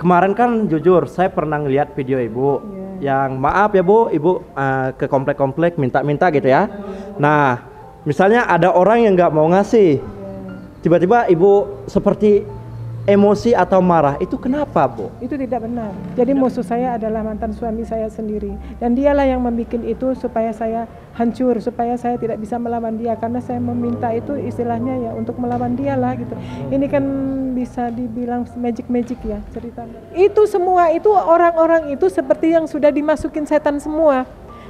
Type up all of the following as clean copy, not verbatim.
kemarin kan jujur saya pernah ngeliat video ibu yang maaf ya bu, ibu ke komplek-komplek minta-minta gitu ya. Nah, misalnya ada orang yang nggak mau ngasih, tiba-tiba ibu seperti emosi atau marah, itu kenapa bu? Itu tidak benar. Jadi musuh saya adalah mantan suami saya sendiri, dan dialah yang membuat itu supaya saya hancur, supaya saya tidak bisa melawan dia, karena saya meminta itu istilahnya ya untuk melawan dia lah gitu. Ini kan bisa dibilang magic ya ceritanya. Itu semua itu orang-orang itu seperti yang sudah dimasukin setan semua.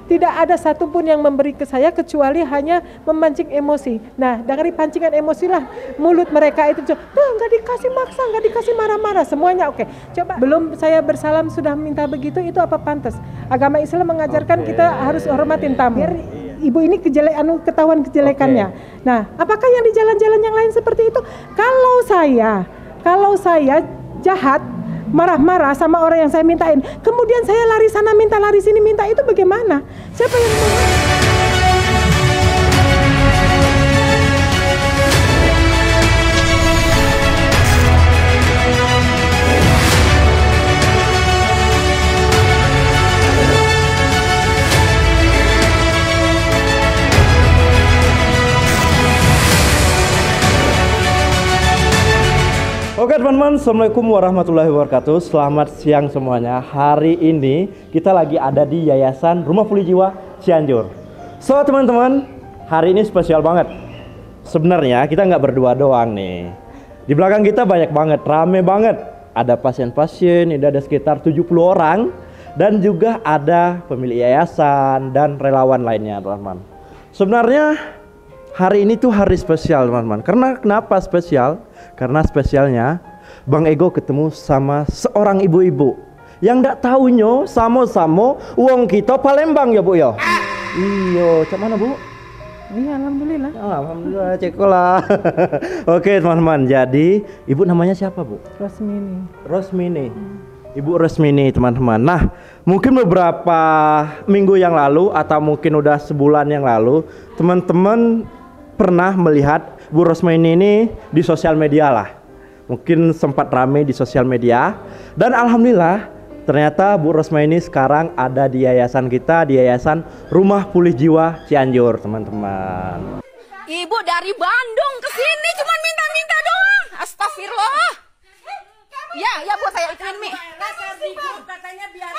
Tidak ada satupun yang memberi ke saya kecuali hanya memancing emosi. Nah, dari pancingan emosilah mulut mereka itu nggak dikasih maksa, nggak dikasih marah-marah, semuanya oke. Coba belum saya bersalam sudah minta begitu, itu apa pantas? Agama Islam mengajarkan kita harus hormatin tamu. Ibu ini ketahuan kejelekannya. Nah, apakah yang di jalan-jalan yang lain seperti itu? Kalau saya jahat, marah-marah sama orang yang saya mintain, kemudian saya lari sana minta, lari sini minta, itu bagaimana? Siapa yang mau? Oke teman-teman, assalamualaikum warahmatullahi wabarakatuh. Selamat siang semuanya. Hari ini kita lagi ada di Yayasan Rumah Pulih Jiwa Cianjur. So teman-teman, hari ini spesial banget. Sebenarnya kita nggak berdua doang nih. Di belakang kita banyak banget, rame banget. Ada pasien-pasien, ini ada sekitar 70 orang. Dan juga ada pemilik yayasan dan relawan lainnya teman-teman. Sebenarnya hari ini tuh hari spesial teman-teman. Karena kenapa spesial? Karena spesialnya Bang Ego ketemu sama seorang ibu-ibu yang ndak tahunya sama-sama uang kita Palembang ya bu ya. Iyo, cak mana bu? Iya, alhamdulillah. Alhamdulillah, cekolah. Oke teman-teman, jadi ibu namanya siapa bu? Rosmini. Ibu Rosmini teman-teman. Nah, mungkin beberapa minggu yang lalu atau mungkin udah sebulan yang lalu, teman-teman pernah melihat Bu Rosmini ini di sosial media lah. Mungkin sempat rame di sosial media. Dan alhamdulillah ternyata Bu Rosmini sekarang ada di yayasan kita, di Yayasan Rumah Pulih Jiwa Cianjur teman-teman. Ibu dari Bandung ke sini cuma minta-minta doang. Astagfirullah. Ya bu, saya ikutin Mi. Katanya biar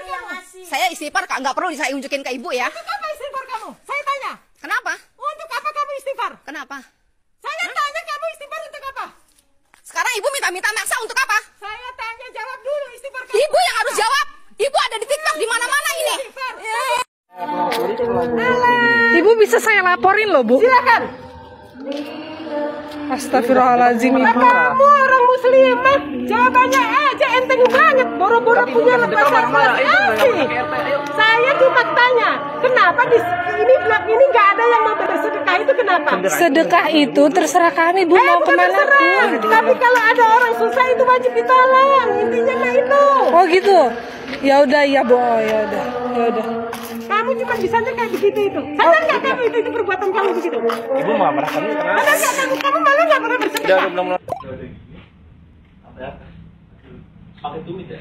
yang ngasih. Saya istighfar nggak perlu saya unjukin ke ibu ya. Untuk apa istighfar kamu? Saya tanya. Kenapa? Untuk apa kamu istighfar? Kenapa? Saya tanya kamu istighfar untuk apa? Sekarang ibu minta-minta maksa untuk apa? Saya tanya, jawab dulu istighfar kamu. Ibu yang harus jawab. Ibu ada di TikTok di mana-mana ini. Ibu bisa saya laporin loh bu. Silakan. Astagfirullahaladzim ibu. Kamu orang muslimah, jawabannya aja enteng banget. Boro-boro punya lepasan asli. Saya cuma tanya, kenapa di ini blog ini nggak ada yang mau bersedekah, itu kenapa? Sedekah itu terserah kami bu, mau kemana pun. Tapi kalau ada orang susah itu wajib ditolong, intinya mah itu. Oh gitu. Ya udah ya bu, oh, ya udah. Kamu cuma bisanya kayak begitu itu. Sadar nggak kamu itu perbuatan kamu begitu? Ibu mau marah kami kenapa? Sadar nggak kamu malah nggak pernah bersedekah? Apa ya? Pakai tumit ya?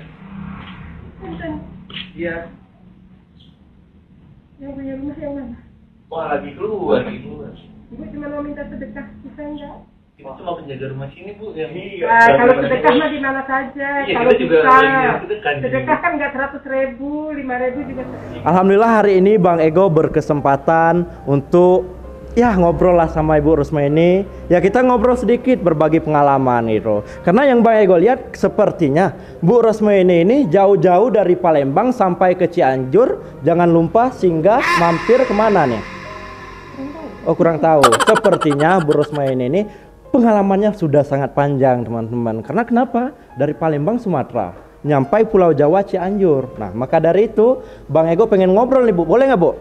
Punten. Iya. Yang punya rumah yang mana? Wah lagi keluar. Ibu cuma mau minta sedekah, bisa enggak? Kita cuma penjaga rumah sini bu yang Kalau sedekah mah di mana saja. Iya, kalau kita juga bisa sedekah kan nggak 100.000, 5.000 juga. Alhamdulillah hari ini Bang Ego berkesempatan untuk ya ngobrol lah sama Ibu Rosmini. Ya kita ngobrol sedikit, berbagi pengalaman gitu. Karena yang Bang Ego lihat sepertinya Bu Rosmini ini jauh-jauh dari Palembang sampai ke Cianjur. Jangan lupa singgah mampir kemana nih? Oh kurang tahu. Sepertinya Bu Rosmini ini pengalamannya sudah sangat panjang teman-teman. Karena kenapa? Dari Palembang Sumatera nyampai Pulau Jawa Cianjur. Nah maka dari itu Bang Ego pengen ngobrol nih bu. Boleh nggak bu?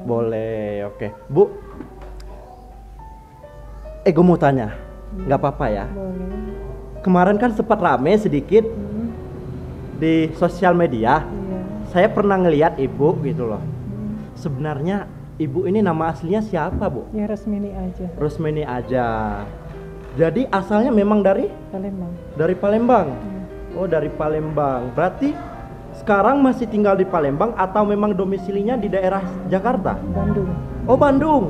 Boleh. Oke bu, Ego mau tanya, nggak apa-apa ya? Boleh. Kemarin kan sempat rame sedikit di sosial media. Saya pernah ngeliat ibu gitu loh. Sebenarnya ibu ini nama aslinya siapa bu? Ya Rosmini aja. Rosmini aja. Jadi asalnya memang dari Palembang. Dari Palembang. Oh, dari Palembang. Berarti sekarang masih tinggal di Palembang atau memang domisilinya di daerah Jakarta? Bandung. Oh, Bandung.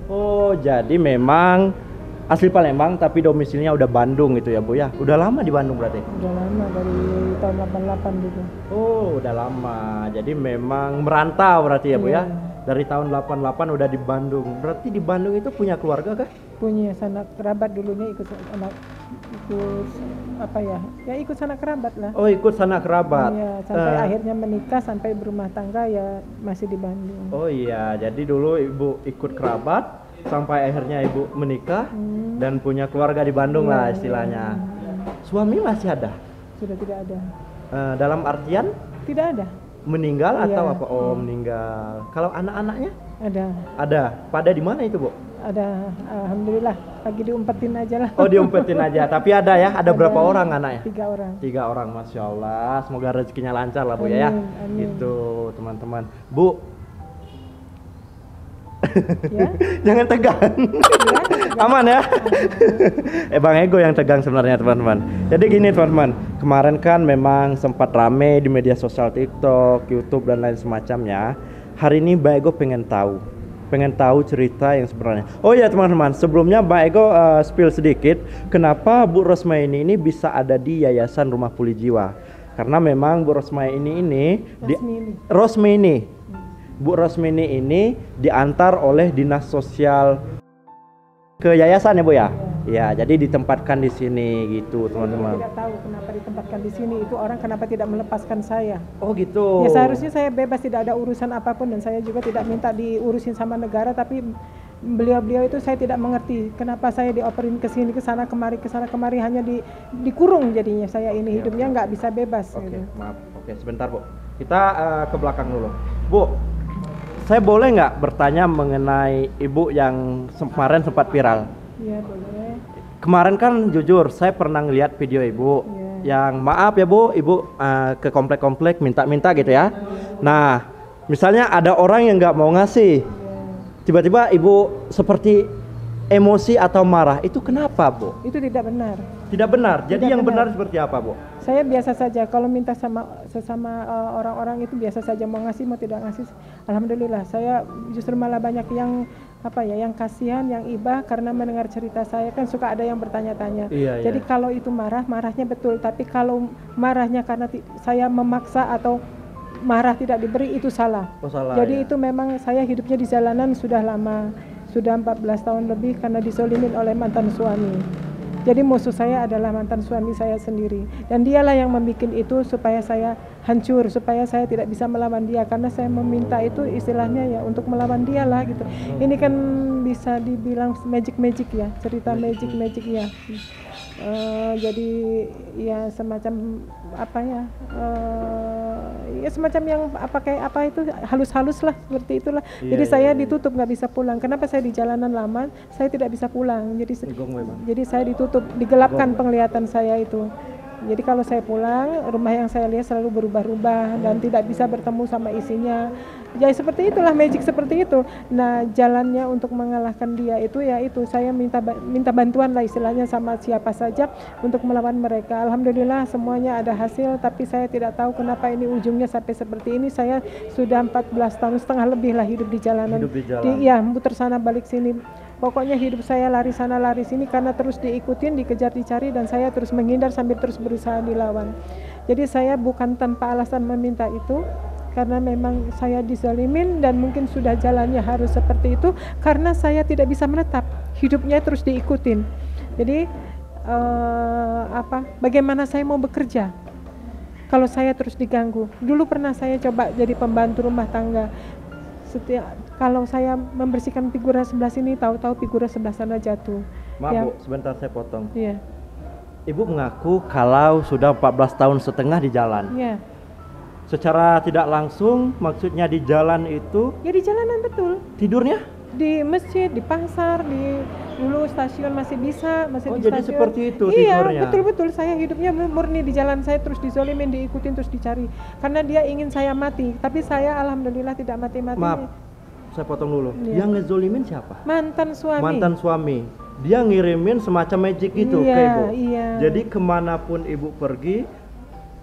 Oh, jadi memang asli Palembang tapi domisilinya udah Bandung gitu ya, Bu ya. Udah lama di Bandung berarti? Udah lama, dari tahun 88 dulu. Oh, udah lama. Jadi memang merantau berarti ya, Bu ya. Iya. Dari tahun 88 udah di Bandung. Berarti di Bandung itu punya keluarga kah? Punya sanak kerabat, dulunya ikut apa ya? Ya ikut sanak kerabat lah. Oh, ikut sanak kerabat. Iya, sampai akhirnya menikah, sampai berumah tangga ya masih di Bandung. Oh iya, jadi dulu Ibu ikut kerabat sampai akhirnya Ibu menikah dan punya keluarga di Bandung lah istilahnya. Suami masih ada? Sudah tidak ada. Dalam artian Tidak ada. meninggal atau Iya. apa? Oh, meninggal. Kalau anak-anaknya? Ada. Ada. Pada di mana itu, Bu? Ada. Alhamdulillah. Lagi diumpetin aja lah. Oh, diumpetin aja. Tapi ada ya? Ada berapa orang anaknya? 3 orang. 3 orang, Masya Allah. Semoga rezekinya lancar lah, Bu ya. Amin, amin. Itu teman-teman. Bu, Ya. jangan tegang. Aman ya. Bang Ego yang tegang sebenarnya teman-teman. Jadi gini teman-teman, kemarin kan memang sempat rame di media sosial TikTok, YouTube dan lain semacamnya. Hari ini Bang Ego pengen tahu cerita yang sebenarnya. Oh ya teman-teman, sebelumnya Bang Ego spill sedikit kenapa Bu Rosmaini ini bisa ada di Yayasan Rumah Pulih Jiwa. Karena memang Bu Rosmaini ini Rosmaini. Bu Rosmini ini diantar oleh Dinas Sosial ke yayasan ya, Bu ya? Iya, jadi ditempatkan di sini gitu, teman-teman. Tidak tahu kenapa ditempatkan di sini. Itu orang kenapa tidak melepaskan saya? Oh, gitu. Ya seharusnya saya bebas, tidak ada urusan apapun, dan saya juga tidak minta diurusin sama negara, tapi beliau-beliau itu saya tidak mengerti kenapa saya dioperin ke sini, ke sana kemari hanya dikurung jadinya. Saya ini hidupnya nggak bisa bebas. Oke, gitu. maaf. Oke, sebentar, Bu. Kita ke belakang dulu. Bu, saya boleh nggak bertanya mengenai Ibu yang kemarin sempat viral? Iya, boleh. Kemarin kan jujur, saya pernah ngeliat video Ibu yang maaf ya Bu, Ibu ke komplek-komplek minta-minta gitu ya. Nah, misalnya ada orang yang nggak mau ngasih, tiba-tiba Ibu seperti emosi atau marah, itu kenapa Bu? Itu tidak benar. Tidak benar. Jadi Tidak yang benar. benar seperti apa Bu? Saya biasa saja, kalau minta sesama orang-orang itu biasa saja, mau ngasih mau tidak ngasih. Alhamdulillah, saya justru malah banyak yang yang kasihan, yang ibah karena mendengar cerita saya, kan suka ada yang bertanya-tanya. Iya, Jadi iya. kalau itu marahnya betul, tapi kalau marahnya karena saya memaksa atau marah tidak diberi, itu salah. Oh, salah. Jadi ya. itu memang saya hidupnya di jalanan sudah lama, sudah 14 tahun lebih karena disolimin oleh mantan suami. Jadi musuh saya adalah mantan suami saya sendiri, dan dialah yang membuat itu supaya saya hancur, supaya saya tidak bisa melawan dia, karena saya meminta itu istilahnya ya untuk melawan dia lah gitu. Ini kan bisa dibilang magic ya, cerita magic ya. Jadi ya semacam ya semacam yang kayak apa itu halus-halus lah, seperti itulah. Jadi saya ditutup, nggak bisa pulang. Kenapa saya di jalanan lama? Saya tidak bisa pulang. Jadi saya ditutup, digelapkan penglihatan saya itu. Jadi kalau saya pulang, rumah yang saya lihat selalu berubah-ubah dan tidak bisa bertemu sama isinya. Ya seperti itulah, magic seperti itu. Nah, jalannya untuk mengalahkan dia itu ya itu saya minta bantuan lah istilahnya sama siapa saja untuk melawan mereka. Alhamdulillah semuanya ada hasil, tapi saya tidak tahu kenapa ini ujungnya sampai seperti ini. Saya sudah 14 tahun setengah lebih lah hidup di jalanan. Ya, muter sana balik sini. Pokoknya hidup saya lari sana lari sini karena terus diikutin, dikejar, dicari, dan saya terus menghindar sambil terus berusaha dilawan. Jadi saya bukan tanpa alasan meminta itu, karena memang saya dizalimin dan mungkin sudah jalannya harus seperti itu, karena saya tidak bisa menetap, hidupnya terus diikutin. Jadi bagaimana saya mau bekerja kalau saya terus diganggu? Dulu pernah saya coba jadi pembantu rumah tangga. Kalau saya membersihkan figura sebelah sini, tahu-tahu figura sebelah sana jatuh. Maaf Bu, sebentar saya potong. Iya. Ibu mengaku kalau sudah 14 tahun setengah di jalan. Iya. Secara tidak langsung, maksudnya di jalan itu? Ya di jalanan betul. Tidurnya? Di masjid, di pasar, dulu stasiun masih di jadi stasiun. seperti itu iya, tidurnya? Iya, betul. Saya hidupnya murni di jalan, saya terus dizolimin, diikutin, terus dicari. Karena dia ingin saya mati, tapi saya alhamdulillah tidak mati-mati. Maaf, saya potong dulu. Iya. Yang ngezolimin siapa? Mantan suami. Dia ngirimin semacam magic gitu ke Ibu. Iya. Jadi kemanapun Ibu pergi,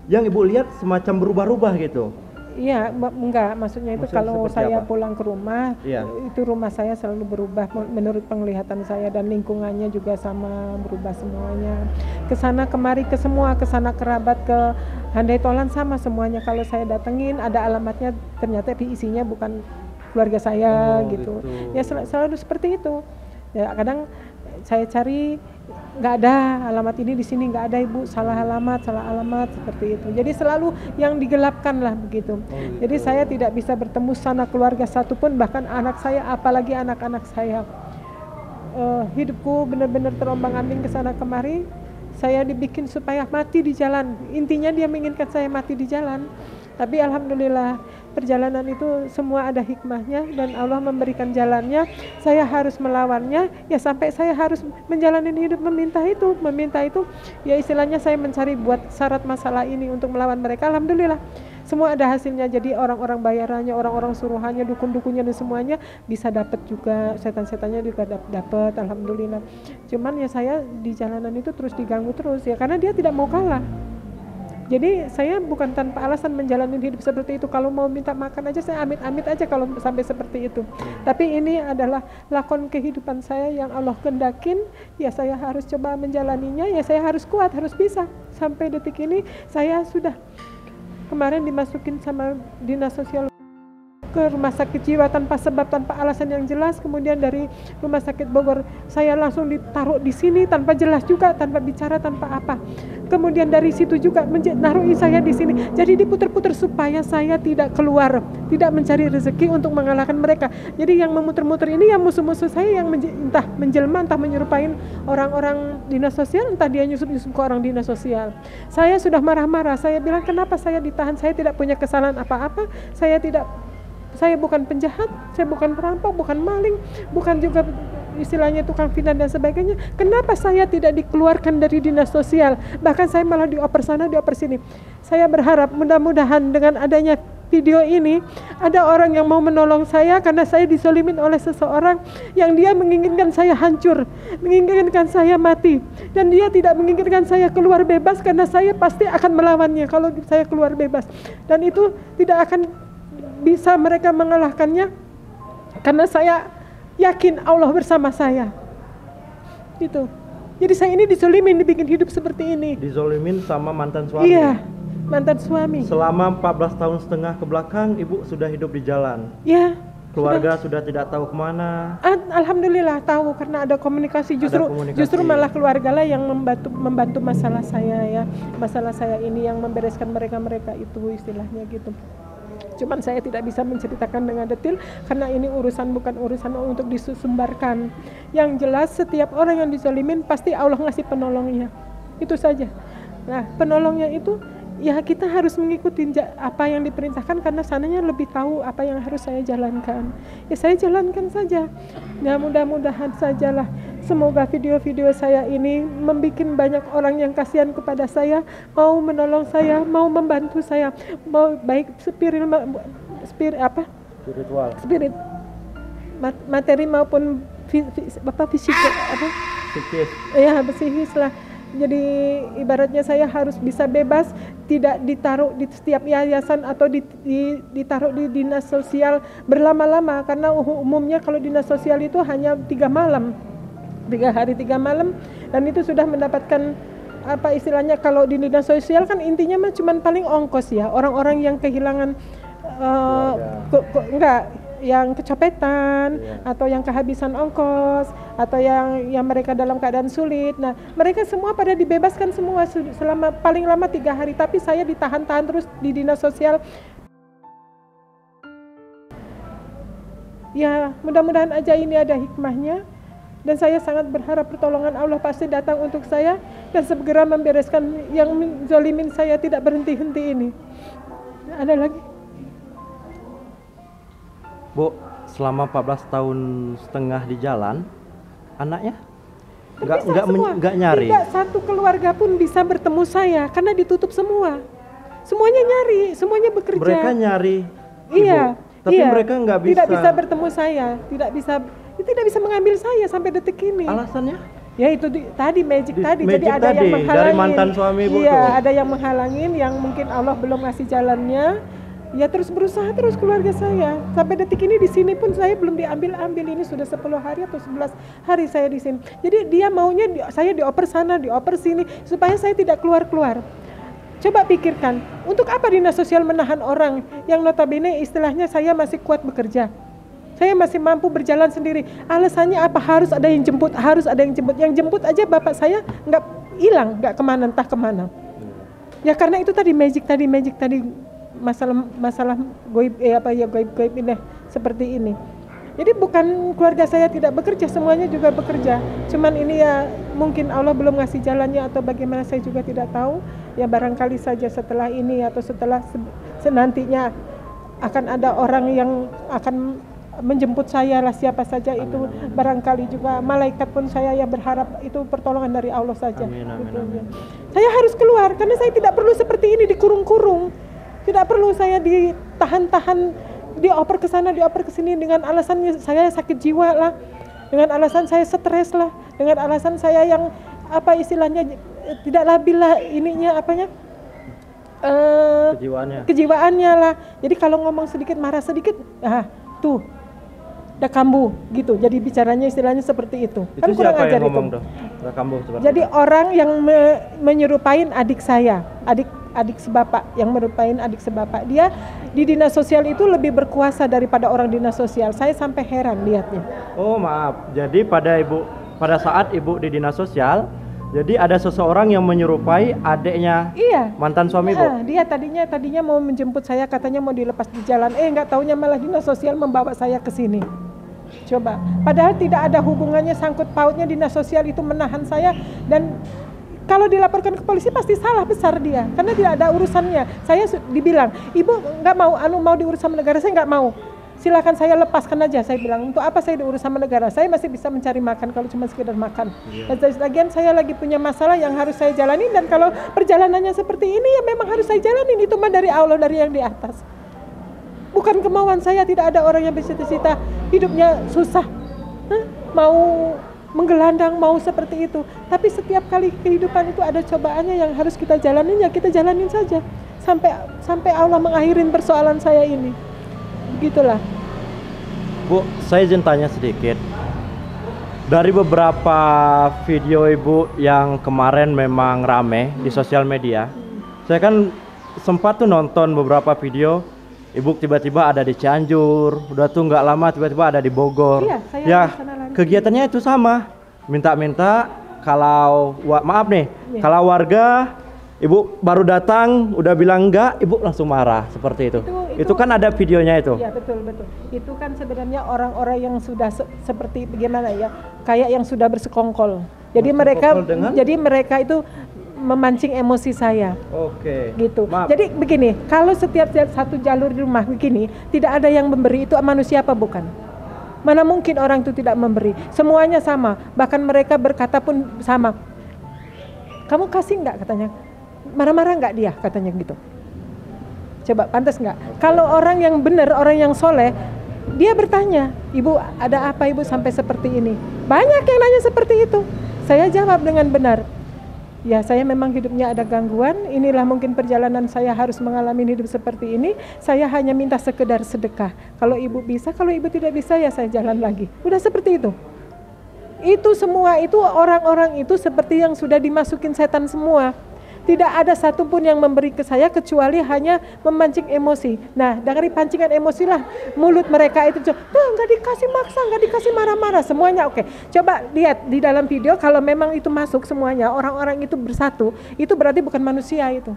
yang Ibu lihat semacam berubah-ubah gitu. Iya, enggak, maksudnya itu Maksudnya kalau seperti saya apa? pulang ke rumah, Iya. itu rumah saya selalu berubah menurut penglihatan saya, dan lingkungannya juga sama berubah semuanya. Kesana kemari ke semua, kesana kerabat, ke handai tolan sama semuanya. Kalau saya datengin ada alamatnya, ternyata isinya bukan keluarga saya Oh, gitu. gitu. Ya selalu seperti itu. Ya kadang saya cari nggak ada alamat ini di sini, nggak ada, Ibu, salah alamat seperti itu. Jadi selalu yang digelapkan lah begitu. gitu. Jadi saya tidak bisa bertemu sana keluarga satupun, bahkan anak saya, apalagi anak-anak saya. Hidupku benar-benar terombang-ambing ke sana kemari. Saya dibikin supaya mati di jalan. Intinya dia menginginkan saya mati di jalan. Tapi alhamdulillah perjalanan itu semua ada hikmahnya dan Allah memberikan jalannya. Saya harus melawannya, ya sampai saya harus menjalani hidup meminta itu ya istilahnya saya mencari buat syarat masalah ini untuk melawan mereka. Alhamdulillah semua ada hasilnya. Jadi orang-orang bayarannya, orang-orang suruhannya, dukun-dukunnya dan semuanya bisa dapat juga, setan-setannya juga dapat, alhamdulillah. Cuman ya saya di jalanan itu terus diganggu terus ya karena dia tidak mau kalah. Jadi saya bukan tanpa alasan menjalani hidup seperti itu. Kalau mau minta makan aja saya amit-amit aja kalau sampai seperti itu. Tapi ini adalah lakon kehidupan saya yang Allah kendakin. Ya saya harus coba menjalaninya. Ya saya harus kuat, harus bisa. Sampai detik ini saya sudah kemarin dimasukin sama dinas sosial ke rumah sakit jiwa tanpa sebab, tanpa alasan yang jelas. Kemudian dari rumah sakit Bogor saya langsung ditaruh di sini tanpa jelas juga, tanpa bicara, tanpa apa. Kemudian dari situ juga naruhi saya di sini. Jadi diputer-puter supaya saya tidak keluar, tidak mencari rezeki untuk mengalahkan mereka. Jadi yang memuter-muter ini yang musuh-musuh saya yang entah menjelma, entah menyerupain orang-orang dinas sosial, entah dia nyusup-nyusup ke orang dinas sosial. Saya sudah marah-marah. Saya bilang kenapa saya ditahan? Saya tidak punya kesalahan apa-apa. Saya bukan penjahat, saya bukan perampok, bukan maling, bukan juga istilahnya tukang fitnah dan sebagainya. Kenapa saya tidak dikeluarkan dari dinas sosial? Bahkan saya malah dioper sana, dioper sini. Saya berharap mudah-mudahan dengan adanya video ini ada orang yang mau menolong saya karena saya dizolimin oleh seseorang yang dia menginginkan saya hancur, menginginkan saya mati, dan dia tidak menginginkan saya keluar bebas karena saya pasti akan melawannya kalau saya keluar bebas. Dan itu tidak akan bisa mereka mengalahkannya karena saya yakin Allah bersama saya. Gitu. Jadi saya ini dizolimin, dibikin hidup seperti ini. Dizolimin sama mantan suami. Iya, mantan suami. Selama 14 tahun setengah ke belakang Ibu sudah hidup di jalan. Ya. Keluarga sudah tidak tahu kemana. Alhamdulillah tahu karena ada komunikasi. Justru malah keluarga lah yang membantu masalah saya ya. Masalah saya ini yang membereskan mereka itu istilahnya gitu. Cuman saya tidak bisa menceritakan dengan detail karena ini bukan urusan untuk disumbarkan. Yang jelas setiap orang yang dizalimin pasti Allah ngasih penolongnya. Itu saja. Nah, penolongnya itu ya kita harus mengikuti apa yang diperintahkan karena sananya lebih tahu apa yang harus saya jalankan. Ya saya jalankan saja. Nah, mudah-mudahan sajalah semoga video-video saya ini membuat banyak orang yang kasihan kepada saya, mau menolong saya, mau membantu saya, mau baik spirit materi maupun fisik Psikis. ya psikis lah. Jadi ibaratnya saya harus bisa bebas, tidak ditaruh di setiap yayasan atau ditaruh di dinas sosial berlama-lama karena umumnya kalau dinas sosial itu hanya 3 malam. 3 hari 3 malam, dan itu sudah mendapatkan apa istilahnya kalau di dinas sosial kan intinya mah cuman paling ongkos ya, orang-orang yang kehilangan yang kecopetan atau yang kehabisan ongkos atau yang mereka dalam keadaan sulit. Nah, mereka semua pada dibebaskan semua selama paling lama 3 hari, tapi saya ditahan-tahan terus di dinas sosial. Ya, mudah-mudahan aja ini ada hikmahnya. Dan saya sangat berharap pertolongan Allah pasti datang untuk saya dan segera membereskan yang zalimin saya tidak berhenti-henti ini. Ada lagi? Bu, selama 14 tahun setengah di jalan, anaknya nggak nyari. Tidak satu keluarga pun bisa bertemu saya karena ditutup semua. Semuanya nyari, semuanya bekerja. Mereka nyari. Iya. Ibu. Tapi mereka tidak bisa bertemu saya, tidak bisa mengambil saya sampai detik ini. Alasannya? Ya itu tadi magic tadi. Magic Jadi ada tadi, yang menghalangin. dari mantan suami Ibu Iya, tuh. ada yang menghalangin yang mungkin Allah belum ngasih jalannya. Ya terus berusaha terus keluarga saya. Sampai detik ini di sini pun saya belum diambil-ambil. Ini sudah 10 hari atau 11 hari saya di sini. Jadi dia maunya saya dioper sana, dioper sini supaya saya tidak keluar-keluar. Coba pikirkan, untuk apa dinas sosial menahan orang yang notabene istilahnya saya masih kuat bekerja. Saya masih mampu berjalan sendiri. Alasannya apa? Harus ada yang jemput, harus ada yang jemput. Yang jemput aja bapak saya nggak hilang, nggak kemana, entah kemana. Ya karena itu tadi magic tadi masalah goib goib ini seperti ini. Jadi bukan keluarga saya tidak bekerja, semuanya juga bekerja. Cuman ini ya mungkin Allah belum ngasih jalannya atau bagaimana saya juga tidak tahu. Ya barangkali saja setelah ini atau setelah senantinya akan ada orang yang akan menjemput saya lah, siapa saja itu. Barangkali juga malaikat pun saya ya berharap itu pertolongan dari Allah saja. Amin. Saya harus keluar karena saya tidak perlu seperti ini dikurung-kurung. Tidak perlu saya ditahan-tahan, dioper ke sana, dioper ke sini dengan alasan saya sakit jiwa lah, dengan alasan saya stres lah, dengan alasan saya yang apa istilahnya tidak labil lah ininya apanya kejiwaannya lah. Jadi kalau ngomong sedikit marah sedikit, tuh udah kambuh gitu. Jadi bicaranya istilahnya seperti itu. Itu Kan kurang siapa ajar yang ngomong itu. tuh? Udah kambuh seperti Jadi itu. orang yang menyerupain adik saya, adik sebapak, yang merupain adik sebapak. Dia di dinas sosial itu lebih berkuasa daripada orang dinas sosial. Saya sampai heran lihatnya. Oh maaf, jadi pada saat Ibu di dinas sosial, jadi ada seseorang yang menyerupai adiknya mantan suami Ibu. Dia tadinya mau menjemput saya, katanya mau dilepas di jalan. Nggak taunya malah dinas sosial membawa saya ke sini. Coba, padahal tidak ada hubungannya sangkut pautnya, dinas sosial itu menahan saya, dan kalau dilaporkan ke polisi pasti salah besar dia, karena tidak ada urusannya. Saya dibilang, ibu nggak mau diurus sama negara, saya nggak mau. Silakan saya lepaskan aja, saya bilang. Untuk apa saya diurus sama negara? Saya masih bisa mencari makan kalau cuma sekedar makan. Dan lagian saya lagi punya masalah yang harus saya jalani, dan kalau perjalanannya seperti ini ya memang harus saya jalanin. Itu mah dari Allah, dari yang di atas. Bukan kemauan saya, tidak ada orang yang bercita-cita hidupnya susah. Mau menggelandang, mau seperti itu. Tapi setiap kali kehidupan itu ada cobaannya yang harus kita jalanin, ya kita jalanin saja. Sampai Allah mengakhirin persoalan saya ini. Begitulah. Bu, saya izin tanya sedikit. Dari beberapa video Ibu yang kemarin memang rame di sosial media, saya kan sempat tuh nonton beberapa video. Ibu tiba-tiba ada di Cianjur, udah tuh nggak lama tiba-tiba ada di Bogor. Iya, saya ya, di sana lari. kegiatannya itu sama. Minta-minta kalau maaf nih, kalau warga Ibu baru datang udah bilang enggak, Ibu langsung marah seperti itu. Itu kan ada videonya itu. Iya, betul. Itu kan sebenarnya orang-orang yang sudah seperti bagaimana ya, kayak yang sudah bersekongkol. Jadi mereka itu memancing emosi saya. Oke. Gitu. Maaf. Jadi begini, kalau setiap satu jalur di rumah begini, tidak ada yang memberi, itu manusia apa bukan? Mana mungkin orang itu tidak memberi? Semuanya sama. Bahkan mereka berkata pun sama. Kamu kasih nggak katanya? Marah-marah nggak dia katanya gitu. Coba pantas nggak? Kalau orang yang benar, orang yang soleh, dia bertanya, ibu ada apa ibu sampai seperti ini? Banyak yang nanya seperti itu. Saya jawab dengan benar. Ya saya memang hidupnya ada gangguan, inilah mungkin perjalanan saya harus mengalami hidup seperti ini. Saya hanya minta sekedar sedekah. Kalau ibu bisa, kalau ibu tidak bisa ya saya jalan lagi. Udah seperti itu. Itu semua, itu orang-orang itu seperti yang sudah dimasukin setan semua. Tidak ada satupun yang memberi ke saya kecuali hanya memancing emosi. Nah, dari pancingan emosilah mulut mereka itu nggak dikasih maksa, nggak dikasih marah-marah, semuanya oke. Coba lihat di dalam video, kalau memang itu masuk semuanya, orang-orang itu bersatu, itu berarti bukan manusia itu.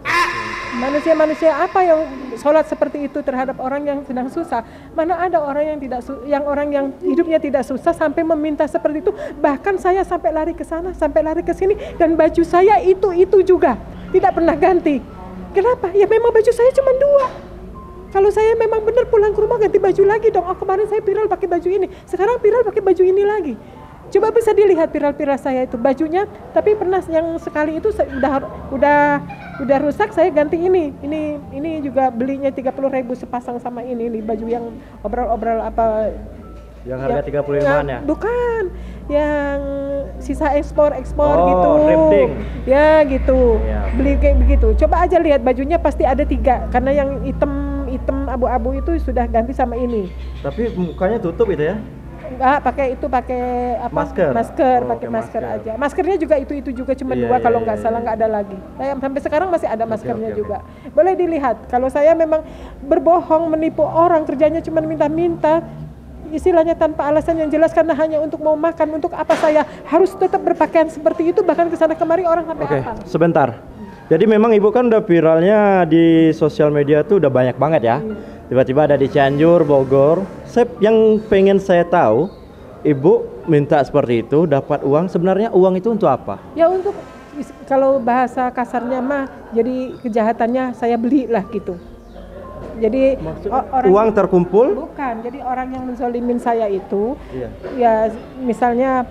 Manusia apa yang sholat seperti itu terhadap orang yang sedang susah? Mana ada orang yang orang yang hidupnya tidak susah sampai meminta seperti itu? Bahkan saya sampai lari ke sana, sampai lari ke sini, dan baju saya itu juga tidak pernah ganti. Kenapa? Ya memang baju saya cuma 2. Kalau saya memang benar pulang ke rumah ganti baju lagi dong. Oh kemarin saya viral pakai baju ini, sekarang viral pakai baju ini lagi. Coba bisa dilihat viral saya itu bajunya. Tapi pernah yang sekali itu udah rusak, saya ganti ini. Ini juga belinya 30.000 sepasang sama ini baju yang obral apa Yang harga 35-an ya? Bukan, yang sisa ekspor gitu. Thrifting. Ya gitu. Iya. Beli kayak begitu. Coba aja lihat bajunya pasti ada 3, karena yang hitam abu-abu itu sudah ganti sama ini. Tapi mukanya tutup itu ya? Enggak, pakai apa? Masker. Pakai Oke, masker masker. aja. Maskernya juga itu juga cuma Iya, 2 kalau iya, nggak iya, salah, iya. nggak ada lagi. Sampai sekarang masih ada maskernya oke, juga. Boleh dilihat. Kalau saya memang berbohong, menipu orang, kerjanya cuma minta-minta, istilahnya tanpa alasan yang jelas karena hanya untuk mau makan, untuk apa saya harus tetap berpakaian seperti itu, bahkan kesana kemari orang sampai Oke, apa? sebentar. Jadi memang ibu kan udah viralnya di sosial media tuh udah banyak banget ya. Tiba-tiba ada di Cianjur, Bogor. Yang pengen saya tahu, ibu minta seperti itu, dapat uang. Sebenarnya uang itu untuk apa? Ya untuk, kalau bahasa kasarnya mah, jadi kejahatannya saya belilah gitu. Jadi Uang terkumpul? bukan, jadi orang yang menzolimin saya itu, Iya. ya misalnya,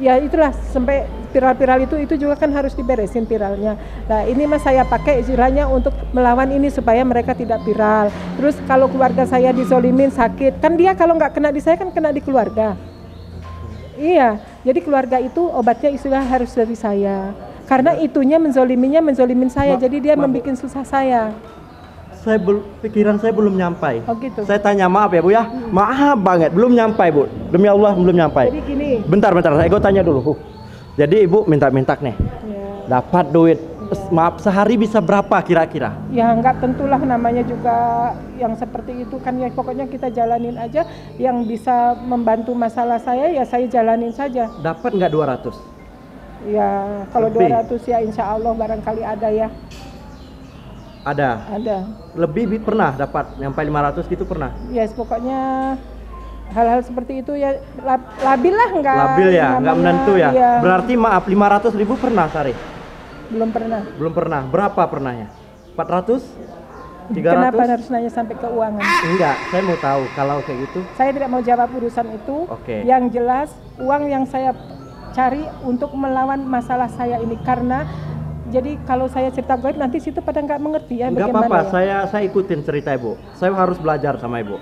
ya itulah sampai viral-viral itu juga kan harus diberesin viralnya. Nah ini mas saya pakai istilahnya untuk melawan ini supaya mereka tidak viral. Terus kalau keluarga saya dizolimin sakit, kan dia kalau nggak kena di saya kan kena di keluarga. Iya, jadi keluarga itu obatnya istilah harus dari saya. Karena itunya menzolimin saya, jadi dia membuat susah saya. Pikiran saya belum nyampai. Oh gitu. Saya tanya maaf ya bu ya, maaf banget, belum nyampai bu. Demi Allah belum nyampai. Jadi gini. Bentar, saya tanya dulu. Jadi ibu minta-minta nih, Ya. dapat duit, maaf sehari bisa berapa kira-kira? Ya nggak tentulah, namanya juga yang seperti itu kan, ya pokoknya kita jalanin aja. Yang bisa membantu masalah saya ya saya jalanin saja. Dapat nggak 200? Ya kalau Lebih. 200 ya insya Allah barangkali ada ya. Ada. Lebih pernah dapat, nyampe 500 gitu pernah? Ya pokoknya hal-hal seperti itu ya labil lah, nggak. Labil ya, nggak namanya, menentu ya. iya. Berarti maaf 500.000 pernah sehari? Belum pernah. Belum pernah. Berapa pernahnya? 400? 300? Kenapa harus nanya sampai keuangan? Enggak, saya mau tahu kalau kayak gitu. Saya tidak mau jawab urusan itu. Oke. Yang jelas uang yang saya cari untuk melawan masalah saya ini, karena jadi kalau saya cerita goib nanti situ pada nggak mengerti ya Enggak bagaimana apa-apa, ya. saya ikutin cerita ibu. Saya harus belajar sama ibu.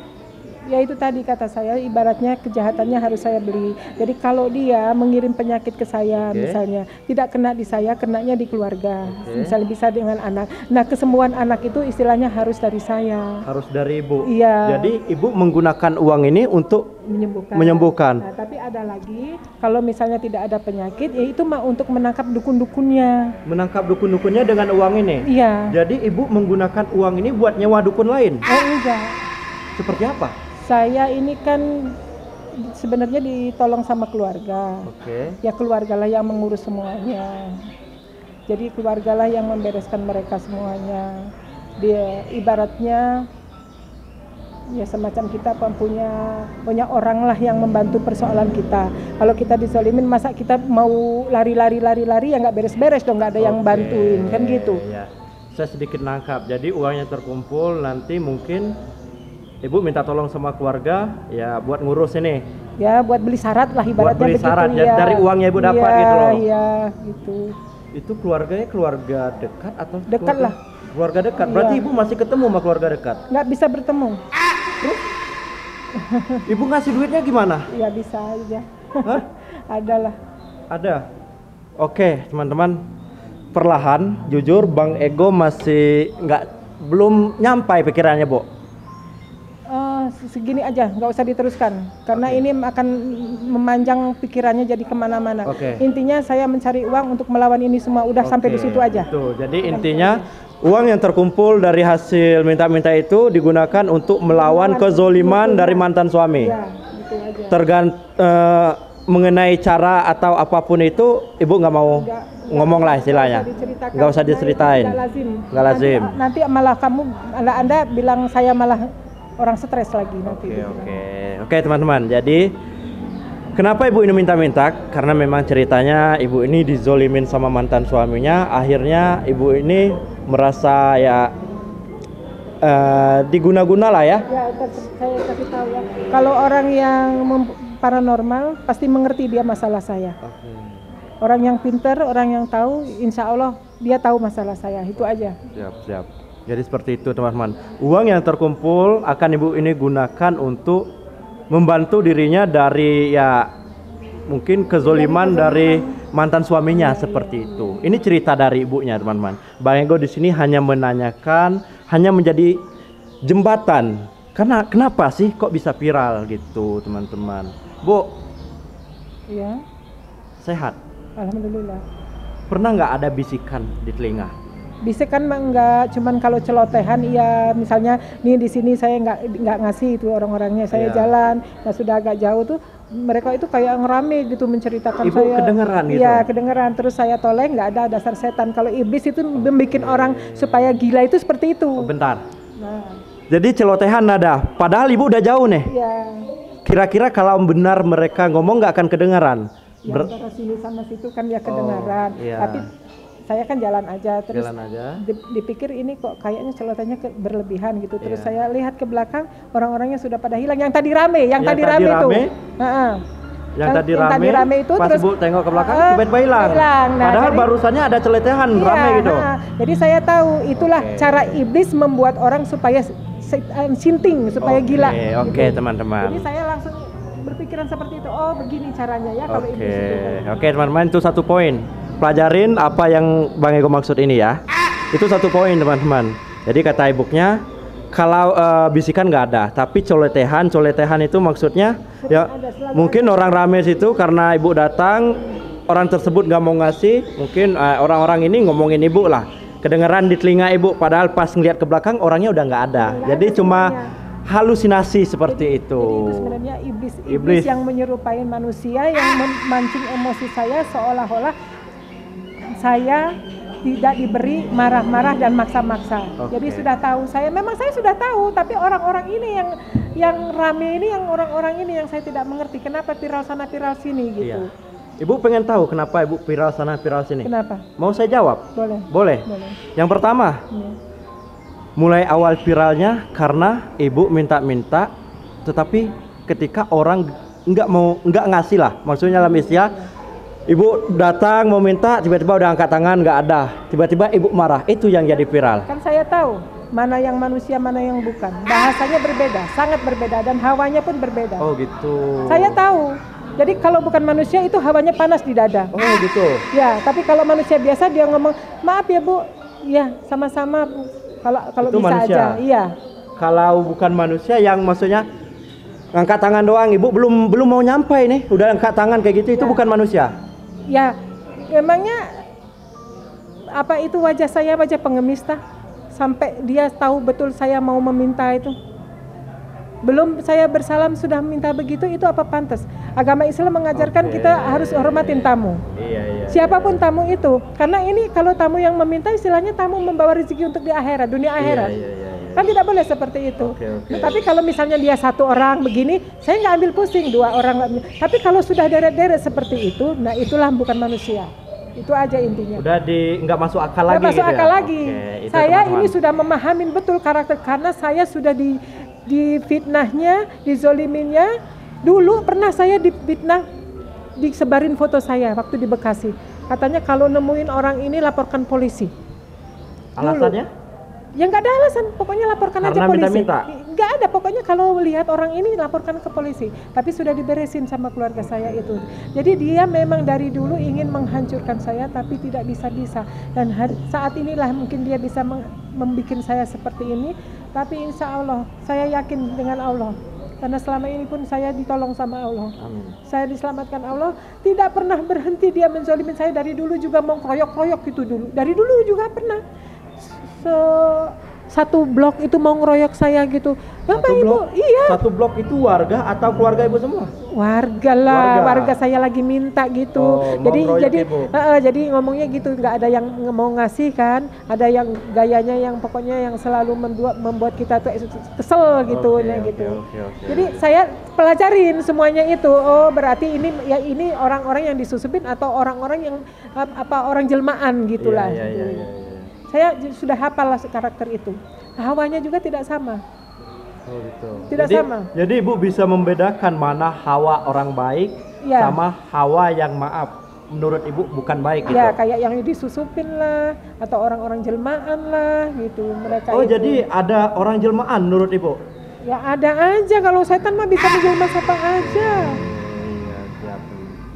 Ya itu tadi kata saya, ibaratnya kejahatannya harus saya beli. Jadi kalau dia mengirim penyakit ke saya, Oke. misalnya tidak kena di saya, kenanya di keluarga. Oke. Misalnya bisa dengan anak. Nah kesembuhan anak itu istilahnya harus dari saya. Harus dari ibu. Iya. Jadi ibu menggunakan uang ini untuk menyembuhkan. Nah, tapi ada lagi, kalau misalnya tidak ada penyakit, ya itu mah untuk menangkap dukun-dukunnya. Menangkap dukun-dukunnya dengan uang ini. Iya. Jadi ibu menggunakan uang ini buat nyewa dukun lain. Oh enggak. Seperti apa? Saya ini kan sebenarnya ditolong sama keluarga. Oke. Ya keluargalah yang mengurus semuanya. Jadi keluargalah yang membereskan mereka semuanya. Dia ibaratnya ya semacam kita punya orang lah yang membantu persoalan kita. Kalau kita dizolimin, masa kita mau lari ya nggak beres-beres dong, nggak ada yang bantuin kan gitu. Ya. Saya sedikit nangkap. Jadi uangnya terkumpul, nanti mungkin ibu minta tolong sama keluarga ya buat ngurus ini. Ya buat beli syarat lah ibaratnya Buat beli begitu syarat, ya, ya. dari uangnya ibu dapat Iya, gitu loh. Iya gitu. Itu keluarganya keluarga dekat atau Dekat lah. Keluarga dekat. Berarti Iya. ibu masih ketemu sama keluarga dekat. Nggak bisa bertemu. Ibu ngasih duitnya gimana? Ya bisa aja. Hah? Adalah. Ada. Oke, teman-teman. Perlahan, jujur Bang Ego masih belum nyampai pikirannya, Bu. Segini aja, nggak usah diteruskan. Karena ini akan memanjang pikirannya jadi kemana-mana. Oke. Intinya saya mencari uang untuk melawan ini semua. Udah sampai di situ aja. Tuh, jadi intinya uang yang terkumpul dari hasil minta-minta itu digunakan untuk melawan kezoliman dari mantan suami. Ya, gitu aja. Mengenai cara atau apapun itu, ibu nggak mau ngomong lah istilahnya. Nggak usah diceritain. Nggak lazim. Nanti malah Anda bilang saya malah orang stres lagi nanti. Oke, teman-teman. Jadi kenapa ibu ini minta-minta? Karena memang ceritanya ibu ini dizolimin sama mantan suaminya. Akhirnya ibu ini merasa ya diguna-guna lah ya. Ya, saya kasih tahu ya. Kalau orang yang paranormal pasti mengerti dia masalah saya. Orang yang pintar, orang yang tahu, insya Allah dia tahu masalah saya. Itu aja. Siap. Jadi seperti itu teman-teman. Uang yang terkumpul akan ibu ini gunakan untuk membantu dirinya dari ya mungkin kezoliman dari mantan suaminya seperti itu. Ini cerita dari ibunya, teman-teman. Bang Ego di sini hanya menanyakan, hanya menjadi jembatan. Karena kenapa sih kok bisa viral gitu, teman-teman? Bu, Iya, sehat. alhamdulillah. Pernah nggak ada bisikan di telinga? Bisikan mah enggak, cuman kalau celotehan iya, misalnya nih di sini saya enggak ngasih itu orang-orangnya, saya Iya. jalan, nah sudah agak jauh tuh mereka itu kayak ngerame gitu menceritakan Ibu saya. kedengeran gitu? Iya, kedengeran, terus saya toleh nggak ada dasar setan. Kalau iblis itu membuat orang supaya gila itu seperti itu. Oh, bentar. Nah, Jadi celotehan nada, padahal ibu udah jauh nih. iya. Kira-kira kalau benar mereka ngomong nggak akan kedengaran? Yang antara sini sama situ kan ya kedengaran, iya. tapi saya kan jalan aja terus Jalan aja. dipikir ini kok kayaknya celotehannya berlebihan gitu. Terus Iya. saya lihat ke belakang orang-orangnya sudah pada hilang. Yang tadi rame, yang tadi tadi rame itu. rame? Heeh. Yang tadi rame itu pas terus ibu tengok ke belakang tiba-tiba hilang. Nah, Padahal jadi- barusannya ada celetehan iya, rame gitu. Jadi saya tahu itulah Oke. cara iblis membuat orang supaya sinting, supaya gila. Oke, gitu. teman-teman. Jadi saya langsung berpikiran seperti itu. Oh, begini caranya ya kalau Oke, iblis itu. oke teman-teman, itu satu poin. Pelajarin apa yang Bang Ego maksud ini ya. Itu satu poin teman-teman. Jadi kata ibunya, kalau bisikan nggak ada, tapi coletehan itu maksudnya ya mungkin orang rame situ karena ibu datang, orang tersebut nggak mau ngasih, mungkin orang-orang ini ngomongin ibu lah, kedengeran di telinga ibu, padahal pas ngeliat ke belakang orangnya udah nggak ada. Jadi cuma halusinasi seperti itu. Jadi itu sebenarnya iblis Iblis. yang menyerupai manusia yang memancing emosi saya seolah-olah saya tidak diberi marah-marah dan maksa-maksa. Oke. Jadi sudah tahu saya sudah tahu, tapi orang-orang ini yang rame ini, yang orang-orang ini yang saya tidak mengerti kenapa viral sana viral sini gitu. Iya. Ibu pengen tahu kenapa ibu viral sana viral sini? Kenapa? Mau saya jawab? Boleh. Boleh. Boleh. Yang pertama, Iya. mulai awal viralnya karena ibu minta-minta, tetapi ketika orang nggak ngasih lah, maksudnya dalam istilah, ibu datang mau minta, tiba-tiba udah angkat tangan nggak ada, tiba-tiba ibu marah, itu yang jadi viral. Kan saya tahu mana yang manusia, mana yang bukan. Bahasanya berbeda, sangat berbeda dan hawanya pun berbeda. Oh gitu. Saya tahu. Jadi kalau bukan manusia itu hawanya panas di dada. Oh gitu. Ya, tapi kalau manusia biasa dia ngomong, "Maaf ya, Bu." Ya, sama-sama, Bu. Kalau Itu bisa manusia. aja. Iya. Kalau bukan manusia yang maksudnya angkat tangan doang, ibu belum mau nyampai nih, udah angkat tangan kayak gitu, itu Ya. bukan manusia. Ya, memangnya apa itu wajah saya wajah pengemis tah? Sampai dia tahu betul saya mau meminta itu. Belum saya bersalam sudah minta begitu, itu apa pantas? Agama Islam mengajarkan Oke. kita harus hormatin tamu. Iya. Siapapun tamu itu, karena ini kalau tamu yang meminta istilahnya tamu membawa rezeki untuk di akhirat, dunia akhirat. Iya. Kan tidak boleh seperti itu. Oke. Nah, tapi kalau misalnya dia satu orang begini, saya nggak ambil pusing, dua orang nggak ambil. Tapi kalau sudah deret-deret seperti itu, nah itulah bukan manusia. Itu aja intinya. Udah nggak masuk akal Nggak lagi masuk gitu akal ya? lagi. Oke, itu Saya teman-teman. ini sudah memahamin betul karakter karena saya sudah di fitnahnya, dizoliminnya. Dulu pernah saya difitnah, disebarin foto saya waktu di Bekasi. Katanya kalau nemuin orang ini laporkan polisi. Alasannya? Ya nggak ada alasan, pokoknya laporkan Karena aja polisi. minta-minta? Nggak ada, pokoknya kalau lihat orang ini laporkan ke polisi. Tapi sudah diberesin sama keluarga saya itu. Jadi dia memang dari dulu ingin menghancurkan saya, tapi tidak bisa-bisa. Dan saat inilah mungkin dia bisa membuat saya seperti ini. Tapi insya Allah, saya yakin dengan Allah. Karena selama ini pun saya ditolong sama Allah. Amin. Saya diselamatkan Allah. Tidak pernah berhenti dia menzalimin saya. Dari dulu juga mau kroyok-kroyok gitu dulu. Dari dulu juga pernah. Satu blok itu mau ngeroyok saya gitu. Bapak Satu Ibu, blok? iya. Satu blok itu warga atau keluarga ibu semua? Warga lah, Warga. warga saya lagi minta gitu. Oh, mau ngeroyok Ibu. Jadi ngomongnya gitu, nggak ada yang mau ngasih kan, ada yang gayanya yang pokoknya yang selalu membuat kita tuh kesel gitu, Oke. Jadi saya pelajarin semuanya itu. Oh berarti ini orang-orang yang disusupin atau orang-orang yang orang jelmaan gitulah. Iya. Saya sudah hafal lah karakter itu. Hawanya juga tidak sama. Oh gitu. Tidak sama. Jadi ibu bisa membedakan mana hawa orang baik Iya. sama hawa yang maaf menurut ibu bukan baik gitu. Ya kayak yang disusupin lah atau orang-orang jelmaan lah gitu mereka. Oh itu. jadi ada orang jelmaan menurut ibu? Ya ada aja, kalau setan mah bisa menjelma siapa aja. Iya, siap.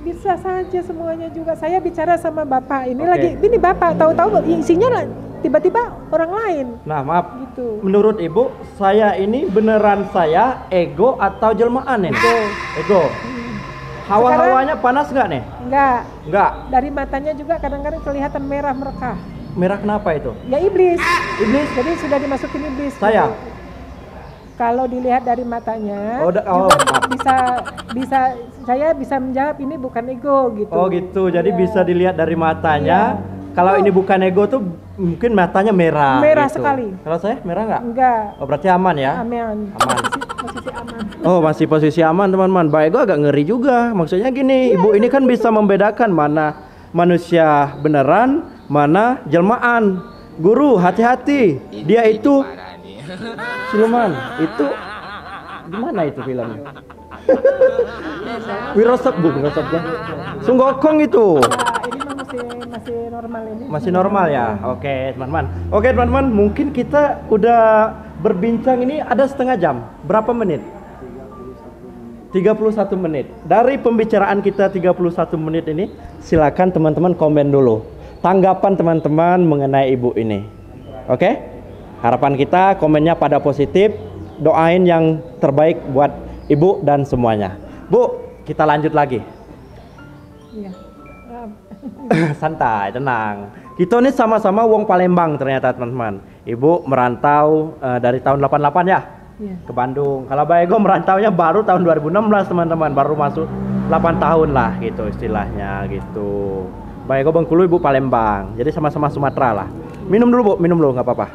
Bisa saja semuanya juga. Saya bicara sama Bapak, ini Oke. lagi, ini Bapak tahu-tahu isinya lah, tiba-tiba orang lain. Nah, maaf. Gitu. Menurut Ibu, saya ini beneran saya ego atau jelmaan nih? Ego. Hawa-hawanya panas nggak nih? Enggak, Nggak. dari matanya juga kadang-kadang kelihatan merah merekah. Merah kenapa itu? Ya iblis. Iblis? Jadi sudah dimasukin iblis. Saya? Kalau dilihat dari matanya, Oh, juga maaf. bisa saya bisa menjawab ini bukan ego gitu. Oh gitu, jadi Iya. bisa dilihat dari matanya. Iya. Kalau Oh. ini bukan ego tuh mungkin matanya merah. Merah gitu. sekali. Kalau saya merah nggak? Enggak. Oh berarti aman ya? Aman. Aman. Posisi aman. Oh masih posisi aman teman-teman. Pak ego agak ngeri juga. Maksudnya gini, ibu ini kan bisa membedakan mana manusia beneran, mana jelmaan. Guru hati-hati. Dia itu siluman. Itu gimana itu filmnya? Wirosep bukan Wirosep. Sunggokong itu. Ya, ini mah masih normal ini. Masih normal ya? Oke teman-teman. Oke teman-teman, mungkin kita udah berbincang ini ada setengah jam. Berapa menit? 31 menit. Dari pembicaraan kita 31 menit ini, silakan teman-teman komen dulu tanggapan teman-teman mengenai ibu ini. Oke? Harapan kita komennya pada positif, doain yang terbaik buat ibu dan semuanya. Bu, kita lanjut lagi. Iya. Santai, tenang. Kita ini sama-sama wong Palembang ternyata teman-teman. Ibu merantau dari tahun 88 ya? Iya. Ke Bandung. Kalau Mbak Ego merantaunya baru tahun 2016 teman-teman, baru masuk 8 tahun lah gitu istilahnya gitu. Mbak Ego Bengkulu, Ibu Palembang. Jadi sama-sama Sumatera lah. Minum dulu Bu, minum dulu nggak apa-apa.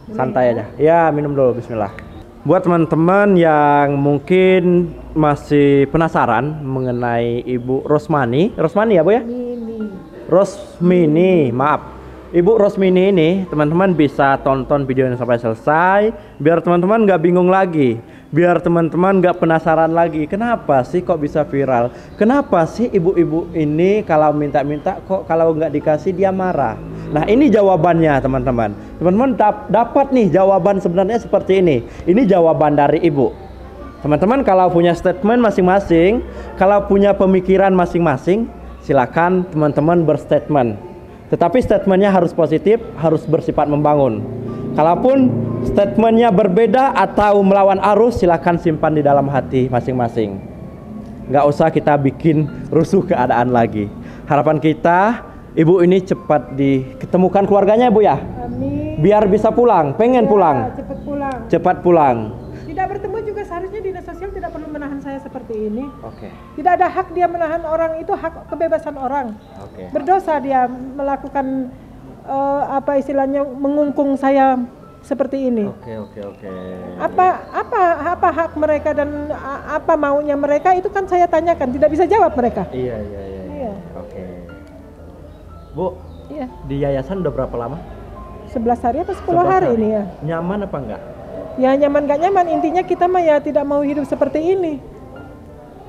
Santai aja. Ya, minum dulu, bismillah. Buat teman-teman yang mungkin masih penasaran mengenai Ibu Rosmani. Rosmani ya Bu ya? Mini. Rosmini, maaf. Ibu Rosmini ini teman-teman bisa tonton videonya sampai selesai biar teman-teman nggak bingung lagi, biar teman-teman nggak penasaran lagi kenapa sih kok bisa viral, kenapa sih ibu-ibu ini kalau minta-minta kok kalau nggak dikasih dia marah. Nah ini jawabannya teman-teman. Teman-teman dapat nih jawaban sebenarnya seperti ini jawaban dari ibu. Teman-teman kalau punya statement masing-masing, kalau punya pemikiran masing-masing, silakan teman-teman berstatement. Tetapi statementnya harus positif, harus bersifat membangun. Kalaupun statementnya berbeda atau melawan arus, silakan simpan di dalam hati masing-masing. Nggak usah kita bikin rusuh keadaan lagi. Harapan kita, ibu ini cepat diketemukan keluarganya Bu ya. Amin. Biar bisa pulang, pengen Ya, pulang. cepat pulang. Cepat pulang. Tidak bertemu juga seharusnya dinas sosial tidak perlu menahan saya seperti ini. Oke. Tidak ada hak dia menahan orang, itu hak kebebasan orang. Oke. Berdosa dia melakukan apa istilahnya mengungkung saya seperti ini. Oke. Apa hak mereka dan apa maunya mereka itu kan saya tanyakan, tidak bisa jawab mereka. Iya. Iya. Oke. Bu, Iya. di yayasan udah berapa lama? 11 hari apa 10 11 hari ini ya. Nyaman apa enggak? Ya nyaman gak nyaman, intinya kita mah ya tidak mau hidup seperti ini.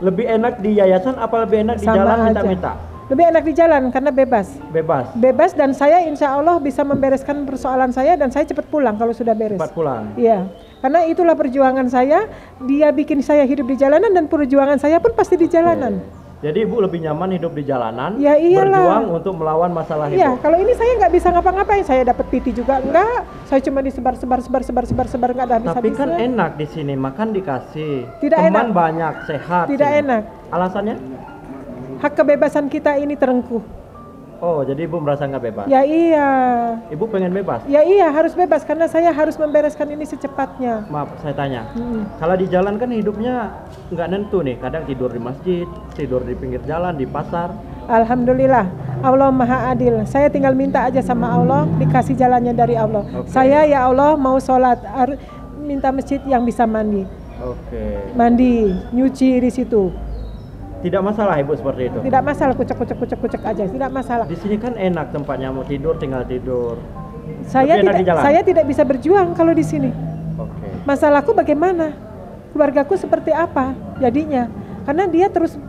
Lebih enak di yayasan apa lebih enak di Sama jalan aja. minta-minta? Lebih enak di jalan karena bebas. Bebas, Dan saya insya Allah bisa membereskan persoalan saya dan saya cepat pulang kalau sudah beres. cepat pulang. Iya, karena itulah perjuangan saya. Dia bikin saya hidup di jalanan dan perjuangan saya pun pasti di jalanan. Jadi ibu lebih nyaman hidup di jalanan, Ya iyalah. berjuang untuk melawan masalah Iya, hidup. kalau ini saya nggak bisa ngapa-ngapain. Saya dapat PT juga enggak. Saya cuma disebar-sebar nggak ada Tapi habis-habisnya. kan enak di sini, makan dikasih, Tidak teman enak. banyak, sehat. Tidak sini. enak. Alasannya? Hak kebebasan kita ini terengkuh. Oh, jadi ibu merasa nggak bebas? Ya iya. Ibu pengen bebas? Ya iya, harus bebas karena saya harus membereskan ini secepatnya. Maaf, saya tanya. Hmm. Kalau di jalan kan hidupnya nggak nentu nih. Kadang tidur di masjid, tidur di pinggir jalan, di pasar. Alhamdulillah, Allah Maha Adil. Saya tinggal minta aja sama Allah, dikasih jalannya dari Allah. Oke. Saya ya Allah mau sholat, minta masjid yang bisa mandi, Oke. nyuci di situ. Tidak masalah ibu seperti itu. Tidak masalah, kucek aja, tidak masalah. Di sini kan enak tempatnya, mau tidur tinggal tidur. Saya Tapi enak di tidak, jalan? saya tidak bisa berjuang kalau di sini. Oke. Masalahku bagaimana? Keluargaku seperti apa jadinya? Karena dia terus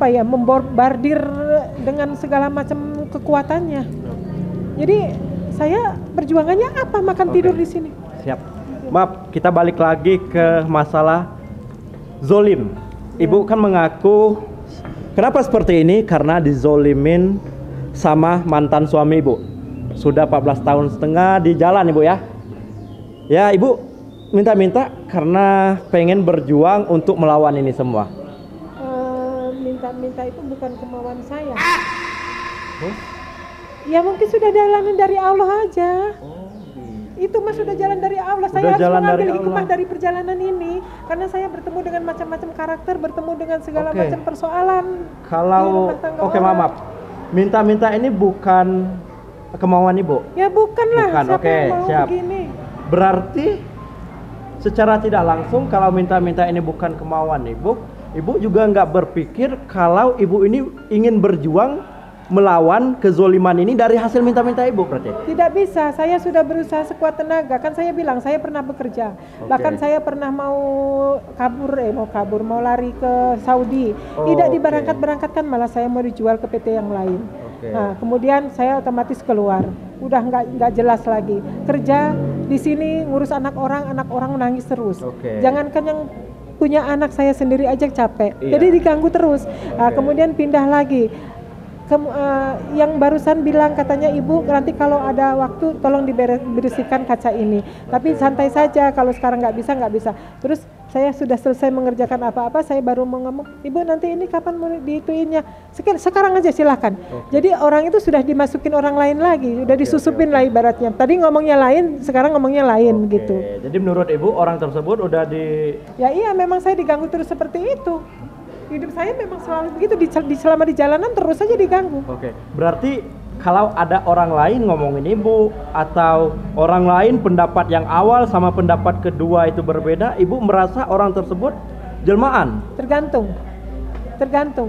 membombardir dengan segala macam kekuatannya. Jadi saya perjuangannya apa? Makan Oke. tidur di sini. Siap. Maaf, kita balik lagi ke masalah zolim. Ibu kan mengaku kenapa seperti ini? Karena dizolimin sama mantan suami ibu. Sudah 14 tahun setengah di jalan ibu ya. Ya ibu minta-minta karena pengen berjuang untuk melawan ini semua. Minta-minta itu bukan kemauan saya. Ya mungkin sudah jalanin dari Allah aja. Itu mah sudah jalan dari Allah. Saya harus mengambil hikmah dari perjalanan ini karena saya bertemu dengan macam-macam karakter, bertemu dengan segala macam persoalan. Kalau maaf. Minta-minta ini bukan kemauan ibu? Ya bukan lah. Siapa yang mau siap. begini? Berarti secara tidak langsung kalau minta-minta ini bukan kemauan ibu juga nggak berpikir kalau ibu ini ingin berjuang melawan kezoliman ini dari hasil minta-minta ibu berarti? Tidak bisa, saya sudah berusaha sekuat tenaga. Kan saya bilang saya pernah bekerja. Bahkan saya pernah mau mau lari ke Saudi. Tidak diberangkat-berangkatkan, malah saya mau dijual ke PT yang lain. Nah, kemudian saya otomatis keluar. Udah nggak jelas lagi. Kerja di sini ngurus anak orang nangis terus. Jangankan yang punya anak, saya sendiri aja capek. Jadi diganggu terus. Kemudian pindah lagi. Yang barusan bilang katanya ibu nanti kalau ada waktu tolong dibersihkan kaca ini, tapi santai saja, kalau sekarang nggak bisa. Terus saya sudah selesai mengerjakan apa-apa, saya baru mau ngomong, ibu nanti ini kapan mau diituinnya, sekarang aja silahkan. Jadi orang itu sudah dimasukin orang lain lagi, udah disusupin lah ibaratnya. Tadi ngomongnya lain, sekarang ngomongnya lain gitu. Jadi menurut ibu orang tersebut udah Ya iya, memang saya diganggu terus seperti itu. Hidup saya memang selalu begitu, selama di jalanan terus saja diganggu. Berarti kalau ada orang lain ngomongin ibu atau orang lain pendapat yang awal sama pendapat kedua itu berbeda, ibu merasa orang tersebut jelmaan? Tergantung,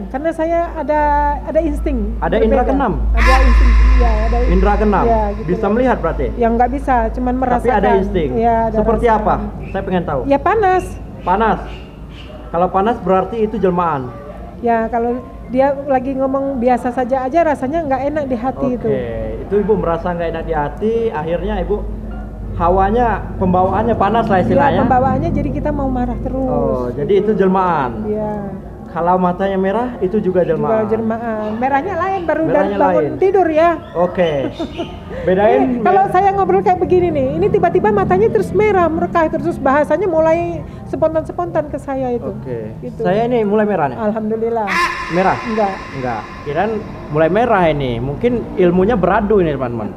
karena saya ada insting. Ada indera keenam? Ada insting, ya ada indera keenam, ya, gitu. Bisa melihat berarti? Ya nggak bisa, cuman merasakan. Tapi ada insting? Ya, ada. Seperti apa? Saya pengen tahu. Ya panas. Kalau panas berarti itu jelmaan? Ya kalau dia lagi ngomong biasa saja aja rasanya nggak enak di hati itu. Itu ibu merasa nggak enak di hati, akhirnya ibu hawanya, pembawaannya panas lah istilahnya. Ya, pembawaannya jadi kita mau marah terus. Jadi itu jelmaan? Iya. Kalau matanya merah itu juga jelmaan? Juga jelmaan. Merahnya lain, baru dari bangun tidur ya. Bedain. Kalau saya ngobrol kayak begini nih, ini tiba-tiba matanya terus merah, merekah terus bahasanya mulai spontan ke saya itu. Gitu. Saya ini mulai merah nih? Alhamdulillah. Merah? Enggak. Kirain mulai merah ini. Mungkin ilmunya beradu ini teman-teman.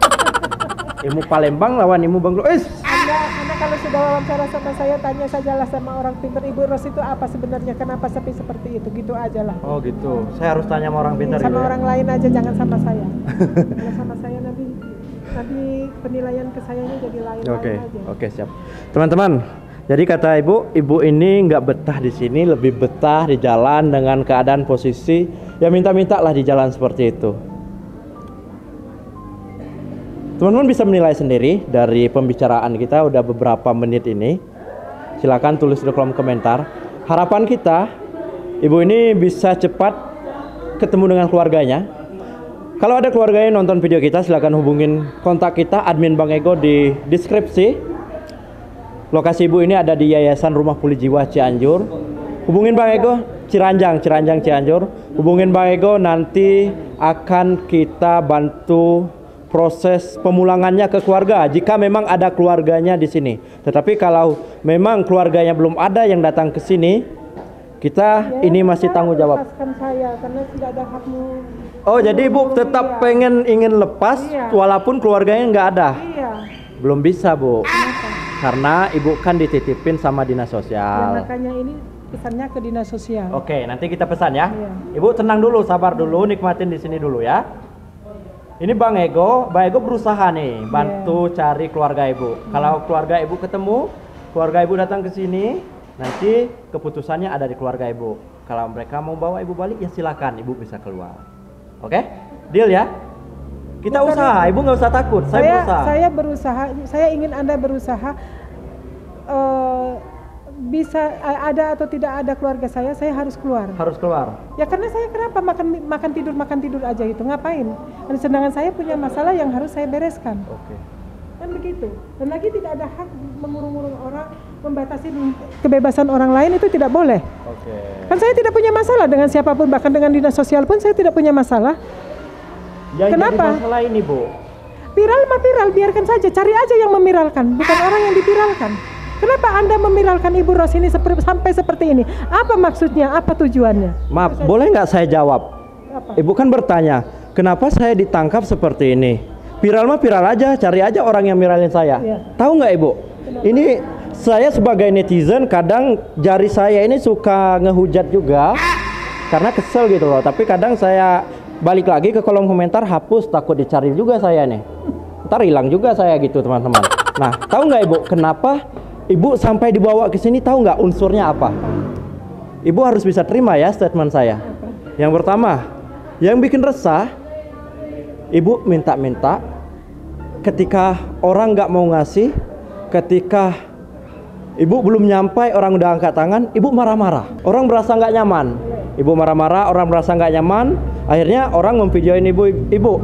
Ilmu Palembang lawan ilmu Bangladesh. Anda kalau sudah wawancara sama saya, tanya sajalah sama orang pintar, Ibu Ros itu apa sebenarnya, kenapa sampai seperti itu, gitu aja lah. Oh gitu, saya harus tanya sama orang pintar. Sama orang lain aja, jangan sama saya. Kalau sama saya nanti penilaian ke sayanya jadi lain aja. Oke, siap. Teman-teman, jadi kata ibu ini nggak betah di sini, lebih betah di jalan dengan keadaan posisi ya minta-minta lah di jalan seperti itu. Teman-teman bisa menilai sendiri dari pembicaraan kita udah beberapa menit ini. Silakan tulis di kolom komentar. Harapan kita, ibu ini bisa cepat ketemu dengan keluarganya. Kalau ada keluarganya nonton video kita, silakan hubungin kontak kita, admin Bang Ego di deskripsi. Lokasi ibu ini ada di Yayasan Rumah Pulih Jiwa Cianjur. Hubungin Bang Ego, Ciranjang Cianjur. Hubungin Bang Ego, nanti akan kita bantu proses pemulangannya ke keluarga jika memang ada keluarganya di sini. Tetapi kalau memang keluarganya belum ada yang datang ke sini, kita ini masih tanggung jawab. Saya karena tidak ada hakmu. Oh, jadi ibu tetap ingin lepas walaupun keluarganya nggak ada? Iya. Belum bisa, Bu. Kenapa? Karena ibu kan dititipin sama dinas sosial. Ya, makanya ini pesannya ke dinas sosial. Oke, nanti kita pesan ya. Iya. Ibu tenang dulu, sabar dulu, nikmatin di sini dulu ya. Ini Bang Ego berusaha nih bantu cari keluarga ibu. Kalau keluarga ibu ketemu, keluarga ibu datang ke sini, nanti keputusannya ada di keluarga ibu. Kalau mereka mau bawa ibu balik, ya silakan, ibu bisa keluar. Oke? Deal ya? Kita usaha, ibu nggak usah takut. Saya berusaha, saya ingin Anda berusaha. Bisa ada atau tidak ada keluarga saya harus keluar. Harus keluar. Ya karena saya kenapa makan tidur aja itu ngapain? Dan sedangkan saya punya masalah yang harus saya bereskan. Oke. Kan begitu. Dan lagi tidak ada hak mengurung-urung orang, membatasi kebebasan orang lain, itu tidak boleh. Oke. Kan saya tidak punya masalah dengan siapapun, bahkan dengan dinas sosial pun saya tidak punya masalah. Yang Kenapa? jadi masalah ini, Bu. Viral mah viral, biarkan saja, cari aja yang memiralkan, bukan orang yang diviralkan. Kenapa Anda memiralkan Ibu Ros ini sampai seperti ini? Apa maksudnya? Apa tujuannya? Maaf, boleh nggak saya jawab? Apa? Ibu kan bertanya, kenapa saya ditangkap seperti ini? Viral mah viral aja, cari aja orang yang viralin saya. Iya. Tahu nggak Ibu? Ini saya sebagai netizen kadang jari saya ini suka ngehujat juga karena kesel gitu loh. Tapi kadang saya balik lagi ke kolom komentar, hapus, takut dicari juga saya nih. Ntar hilang juga saya gitu teman-teman. Nah, tahu nggak Ibu kenapa Ibu sampai dibawa ke sini? Tahu nggak unsurnya apa? Ibu harus bisa terima ya statement saya. Yang pertama, yang bikin resah, Ibu minta-minta, ketika orang nggak mau ngasih, ketika Ibu belum nyampai orang udah angkat tangan, Ibu marah-marah. Orang berasa nggak nyaman. Ibu marah-marah, orang berasa nggak nyaman. Akhirnya orang memvideoin Ibu.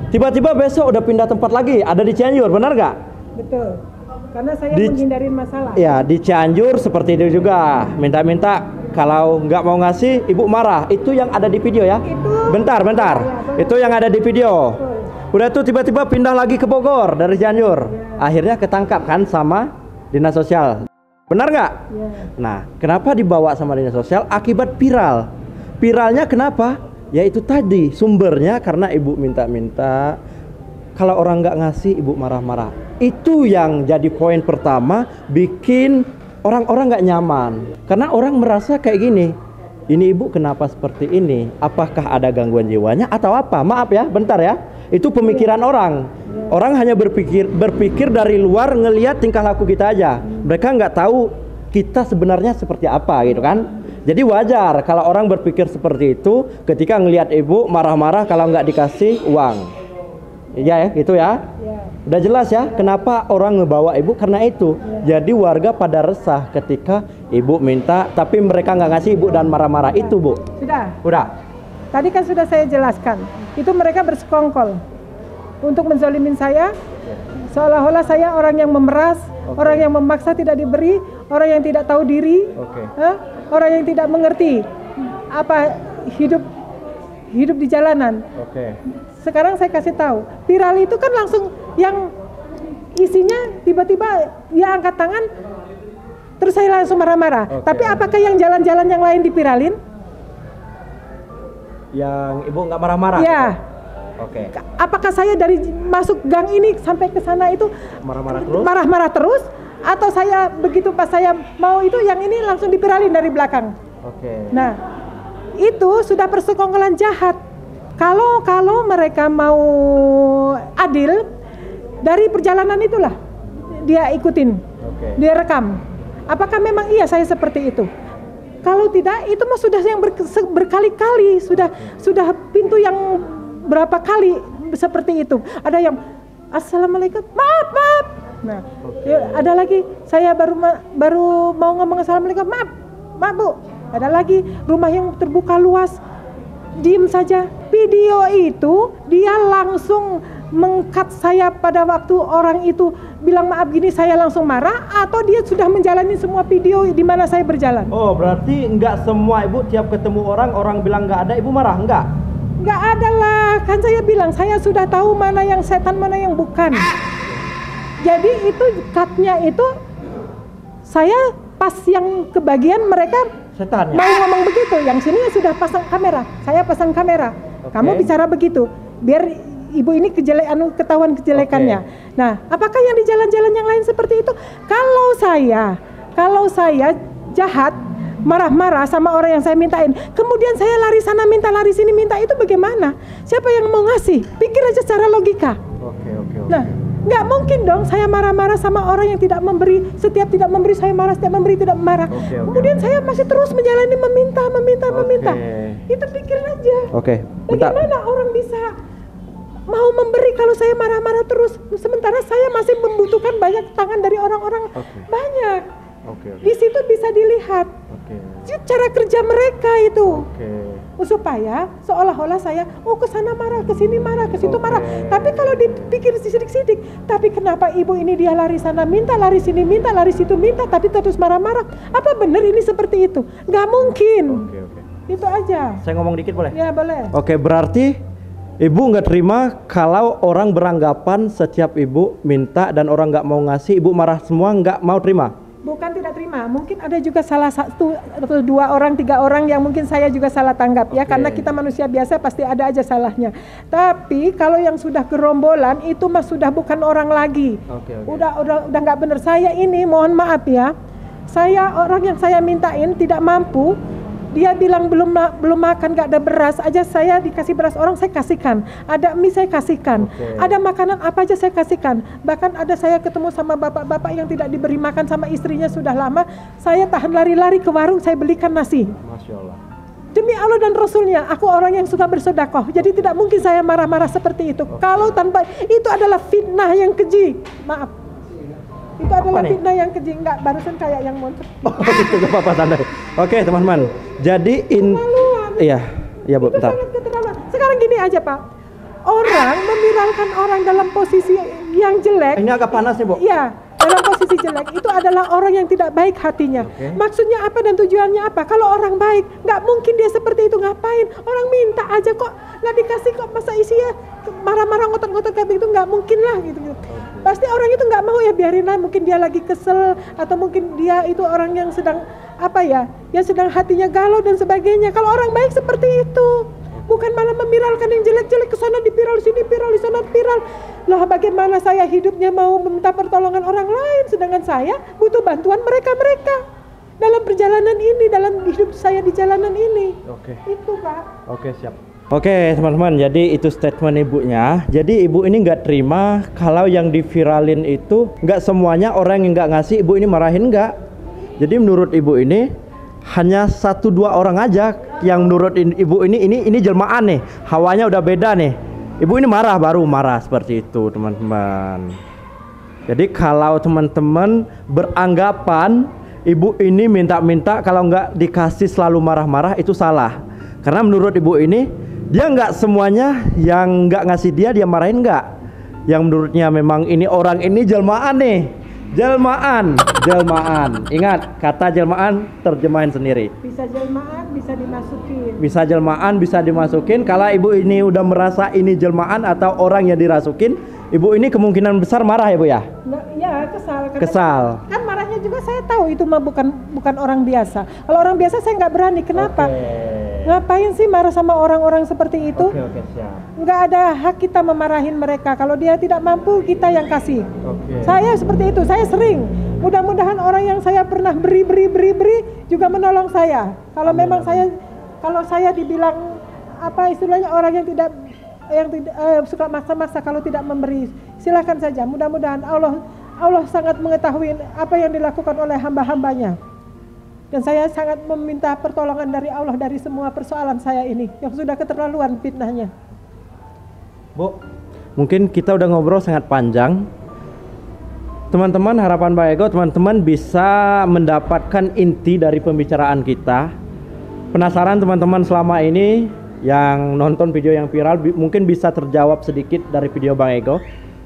Tiba-tiba besok udah pindah tempat lagi, ada di Cianjur, benar nggak? Betul. Karena saya menghindarin masalah. Ya, di Cianjur seperti itu juga. Minta-minta, kalau nggak mau ngasih, Ibu marah. Itu yang ada di video ya? Bentar. Itu yang ada di video. Udah tuh tiba-tiba pindah lagi ke Bogor dari Cianjur. Akhirnya ketangkap kan sama dinas sosial. Benar nggak? Ya. Nah, kenapa dibawa sama dinas sosial? Akibat viral. Viralnya kenapa? Ya itu tadi, sumbernya karena Ibu minta-minta. Kalau orang nggak ngasih, Ibu marah-marah. Itu yang jadi poin pertama bikin orang-orang nggak nyaman. Karena orang merasa kayak gini, ini Ibu kenapa seperti ini? Apakah ada gangguan jiwanya atau apa? Maaf ya, bentar ya. Itu pemikiran orang. Orang hanya berpikir dari luar, ngelihat tingkah laku kita aja. Mereka nggak tahu kita sebenarnya seperti apa gitu kan. Jadi wajar kalau orang berpikir seperti itu ketika ngelihat Ibu marah-marah kalau nggak dikasih uang. Iya ya, gitu ya. Udah jelas ya, kenapa orang ngebawa Ibu karena itu. Jadi warga pada resah ketika Ibu minta tapi mereka nggak ngasih Ibu dan marah-marah itu, Bu. Sudah. Udah. Tadi kan sudah saya jelaskan. Itu mereka bersekongkol untuk menzalimin saya. Seolah-olah saya orang yang memeras, orang yang memaksa tidak diberi, orang yang tidak tahu diri, orang yang tidak mengerti apa hidup di jalanan. Sekarang saya kasih tahu, viral itu kan langsung yang isinya tiba-tiba dia angkat tangan, terus saya langsung marah-marah. Tapi apakah yang jalan-jalan yang lain dipiralin? Yang Ibu nggak marah-marah? Ya. Oke. Apakah saya dari masuk gang ini sampai ke sana itu marah-marah terus? Atau saya begitu pas saya mau itu yang ini langsung dipiralin dari belakang? Nah, itu sudah persekongkolan jahat. Kalau mereka mau adil, dari perjalanan itulah dia ikutin, dia rekam. Apakah memang iya saya seperti itu? Kalau tidak, itu mah sudah yang berkali-kali, sudah pintu yang berapa kali seperti itu. Ada yang assalamualaikum, maaf. Nah, ada lagi saya baru mau ngomong assalamualaikum, maaf Bu. Ada lagi rumah yang terbuka luas, diem saja. Video itu dia langsung mengkat saya pada waktu orang itu bilang maaf gini, saya langsung marah, atau dia sudah menjalani semua video di mana saya berjalan. Oh, berarti enggak semua Ibu tiap ketemu orang bilang nggak ada, Ibu marah? Enggak ada lah, kan saya bilang saya sudah tahu mana yang setan mana yang bukan. Jadi itu cutnya itu saya pas yang kebagian mereka setan ya? Mau ngomong begitu, yang sini sudah pasang kamera, saya pasang kamera. Kamu bicara begitu, biar Ibu ini ketahuan kejelekannya. Nah, apakah yang di jalan-jalan yang lain seperti itu? Kalau saya jahat, marah-marah sama orang yang saya mintain, kemudian saya lari sana minta, lari sini minta, itu bagaimana? Siapa yang mau ngasih? Pikir aja secara logika. Nah, nggak mungkin dong saya marah-marah sama orang yang tidak memberi. Setiap tidak memberi saya marah, setiap memberi tidak marah. Kemudian saya masih terus menjalani meminta. Itu pikir aja. Bagaimana orang bisa mau memberi kalau saya marah-marah terus, sementara saya masih membutuhkan banyak tangan dari orang-orang banyak. Di situ bisa dilihat Oke. Cara kerja mereka itu. Oke. Supaya seolah-olah saya ke sana marah, ke sini marah, ke situ Oke. marah. Tapi kalau dipikir sidik-sidik, tapi kenapa ibu ini dia lari sana minta, lari sini minta, lari situ minta, tapi terus marah-marah? Apa benar ini seperti itu? Nggak mungkin. Oke. Itu aja. Saya ngomong dikit boleh? Ya boleh. Oke, berarti ibu nggak terima kalau orang beranggapan setiap ibu minta dan orang nggak mau ngasih, ibu marah semua, nggak mau terima? Bukan tidak terima, mungkin ada juga salah satu atau 2 orang, 3 orang yang mungkin saya juga salah tanggap ya, karena kita manusia biasa pasti ada aja salahnya. Tapi kalau yang sudah gerombolan itu mah sudah bukan orang lagi. Udah nggak benar. Saya ini mohon maaf ya, saya orang yang saya mintain tidak mampu. Dia bilang belum makan, gak ada beras aja, saya dikasih beras orang saya kasihkan, ada mie saya kasihkan, ada makanan apa aja saya kasihkan. Bahkan ada saya ketemu sama bapak-bapak yang tidak diberi makan sama istrinya sudah lama, saya tahan lari-lari ke warung, saya belikan nasi. Masya Allah. Demi Allah dan Rasulnya, aku orang yang suka bersedekah, jadi tidak mungkin saya marah-marah seperti itu. Kalau tanpa itu adalah fitnah yang keji, maaf. Itu adalah fitnah yang keji, enggak barusan kayak yang moncer. Itu gak apa-apa, santai. Oke teman-teman, jadi iya Bu, bentar. Sangat keterlaluan. Sekarang gini aja Pak, orang memiralkan orang dalam posisi yang jelek. Ini agak panas nih Bu. Iya, dalam posisi jelek itu adalah orang yang tidak baik hatinya. Maksudnya apa dan tujuannya apa? Kalau orang baik, nggak mungkin dia seperti itu. Ngapain? Orang minta aja kok, nggak dikasih kok, masa isinya marah-marah ngotot-ngotot kayak begitu, nggak mungkin lah gitu. Pasti orang itu nggak mau, ya biarin lah, mungkin dia lagi kesel atau mungkin dia itu orang yang sedang yang sedang hatinya galau dan sebagainya. Kalau orang baik seperti itu, bukan malah memiralkan yang jelek-jelek, ke sana dipiral, sini viral, di sana viral. Loh, bagaimana saya hidupnya mau meminta pertolongan orang lain sedangkan saya butuh bantuan mereka dalam perjalanan ini, dalam hidup saya di jalanan ini. Oke. Itu Pak. Oke, siap. Oke teman-teman, jadi itu statement ibunya. Jadi ibu ini nggak terima kalau yang diviralin itu nggak semuanya orang yang nggak ngasih, ibu ini marahin nggak. Jadi menurut ibu ini hanya 1-2 orang aja yang menurut ibu ini jelmaan nih, hawanya udah beda nih. Ibu ini baru marah seperti itu teman-teman. Jadi kalau teman-teman beranggapan ibu ini minta-minta kalau nggak dikasih selalu marah-marah, itu salah. Karena menurut ibu ini dia nggak semuanya yang nggak ngasih dia marahin nggak. Yang menurutnya memang ini orang ini jelmaan nih. Jelmaan. Ingat, kata jelmaan terjemahin sendiri. Bisa jelmaan, bisa dimasukin. Bisa jelmaan, bisa dimasukin. Kalau ibu ini udah merasa ini jelmaan atau orang yang dirasukin, ibu ini kemungkinan besar marah ya Bu ya? Ya, kesal. Kesal. Kan marahnya juga saya tahu itu mah bukan orang biasa. Kalau orang biasa saya nggak berani. Kenapa? Ngapain sih marah sama orang-orang seperti itu? Oke, siap. Nggak ada hak kita memarahin mereka. Kalau dia tidak mampu, kita yang kasih. Saya seperti itu, saya sering. Mudah-mudahan orang yang saya pernah beri juga menolong saya. Kalau memang kalau saya dibilang apa istilahnya orang yang tidak suka maksa-maksa kalau tidak memberi, silakan saja. Mudah-mudahan Allah sangat mengetahui apa yang dilakukan oleh hamba-hambanya. Dan saya sangat meminta pertolongan dari Allah dari semua persoalan saya ini yang sudah keterlaluan fitnahnya. Bu, mungkin kita udah ngobrol sangat panjang. Teman-teman, harapan Pak Ego, teman-teman bisa mendapatkan inti dari pembicaraan kita. Penasaran teman-teman selama ini yang nonton video yang viral mungkin bisa terjawab sedikit dari video Bang Ego.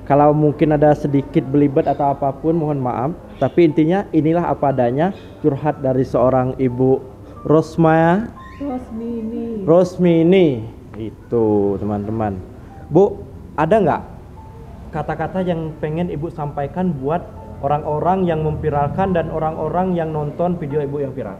Kalau mungkin ada sedikit belibet atau apapun mohon maaf. Tapi intinya inilah apa adanya, curhat dari seorang ibu Rosmini. Itu teman-teman. Bu, ada nggak kata-kata yang pengen ibu sampaikan buat orang-orang yang memviralkan dan orang-orang yang nonton video ibu yang viral?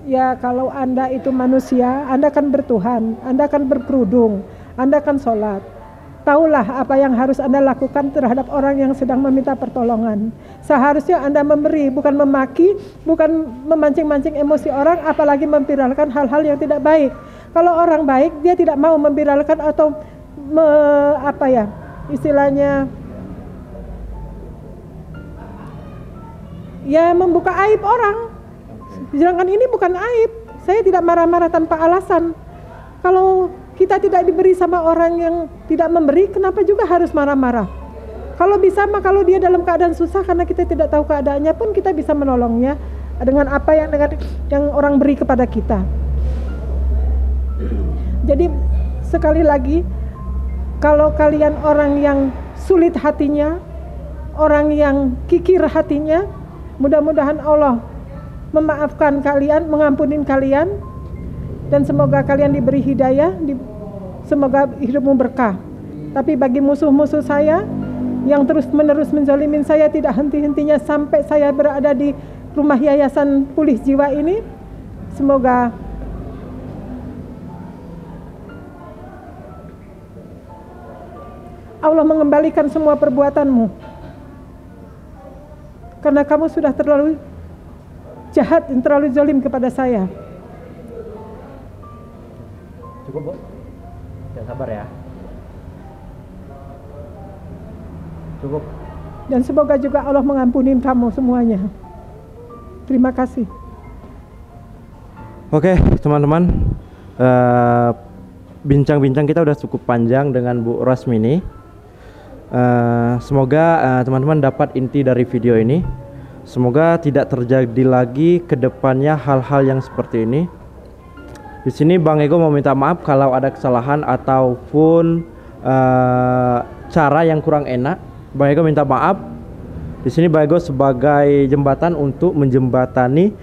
Ya, kalau Anda itu manusia, Anda kan bertuhan, Anda kan berkerudung, Anda kan sholat. Tahulah apa yang harus Anda lakukan terhadap orang yang sedang meminta pertolongan. Seharusnya Anda memberi, bukan memaki, bukan memancing-mancing emosi orang, apalagi memviralkan hal-hal yang tidak baik. Kalau orang baik, dia tidak mau memviralkan atau istilahnya ya membuka aib orang. Sedangkan ini bukan aib. Saya tidak marah-marah tanpa alasan. Kalau kita tidak diberi sama orang yang tidak memberi, kenapa juga harus marah-marah? Kalau bisa mah kalau dia dalam keadaan susah karena kita tidak tahu keadaannya pun kita bisa menolongnya. dengan apa yang orang beri kepada kita. Jadi sekali lagi, kalau kalian orang yang sulit hatinya, orang yang kikir hatinya, mudah-mudahan Allah memaafkan kalian, mengampuni kalian, dan semoga kalian diberi hidayah, semoga hidupmu berkah. Tapi bagi musuh-musuh saya yang terus-menerus menzalimin saya, tidak henti-hentinya sampai saya berada di rumah yayasan pulih jiwa ini, semoga Allah mengembalikan semua perbuatanmu, karena kamu sudah terlalu jahat dan terlalu zalim kepada saya. Cukup, Bu? Jangan sabar ya. Cukup. Dan semoga juga Allah mengampuni kamu semuanya. Terima kasih. Oke, teman-teman. Bincang-bincang kita udah cukup panjang dengan Bu Rosmini. Semoga teman-teman dapat inti dari video ini. Semoga tidak terjadi lagi ke depannya hal-hal yang seperti ini. Di sini Bang Ego mau minta maaf kalau ada kesalahan ataupun cara yang kurang enak. Bang Ego minta maaf. Di sini Bang Ego sebagai jembatan untuk menjembatani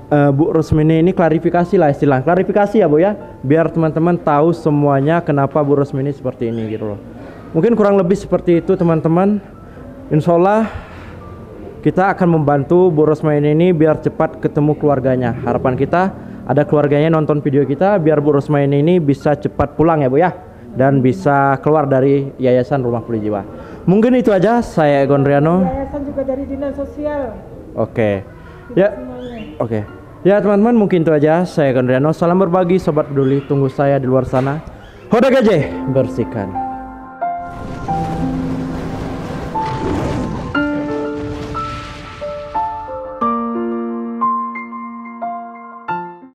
Bu Rosmini ini, klarifikasi lah istilah. Klarifikasi ya Bu ya, biar teman-teman tahu semuanya kenapa Bu Rosmini seperti ini gitu loh. Mungkin kurang lebih seperti itu teman-teman. Insya Allah kita akan membantu Bu Rosmini ini biar cepat ketemu keluarganya. Harapan kita ada keluarganya nonton video kita biar Bu Rosmini ini bisa cepat pulang ya Bu ya, dan bisa keluar dari Yayasan Rumah Pulih Jiwa. Mungkin itu aja, saya Ego Andriano. Yayasan juga dari Dinas Sosial. Oke. Ya. Oke. Ya teman-teman, mungkin itu aja, saya Ego Andriano. Salam berbagi, sobat peduli. Tunggu saya di luar sana. Hoda gajah, bersihkan.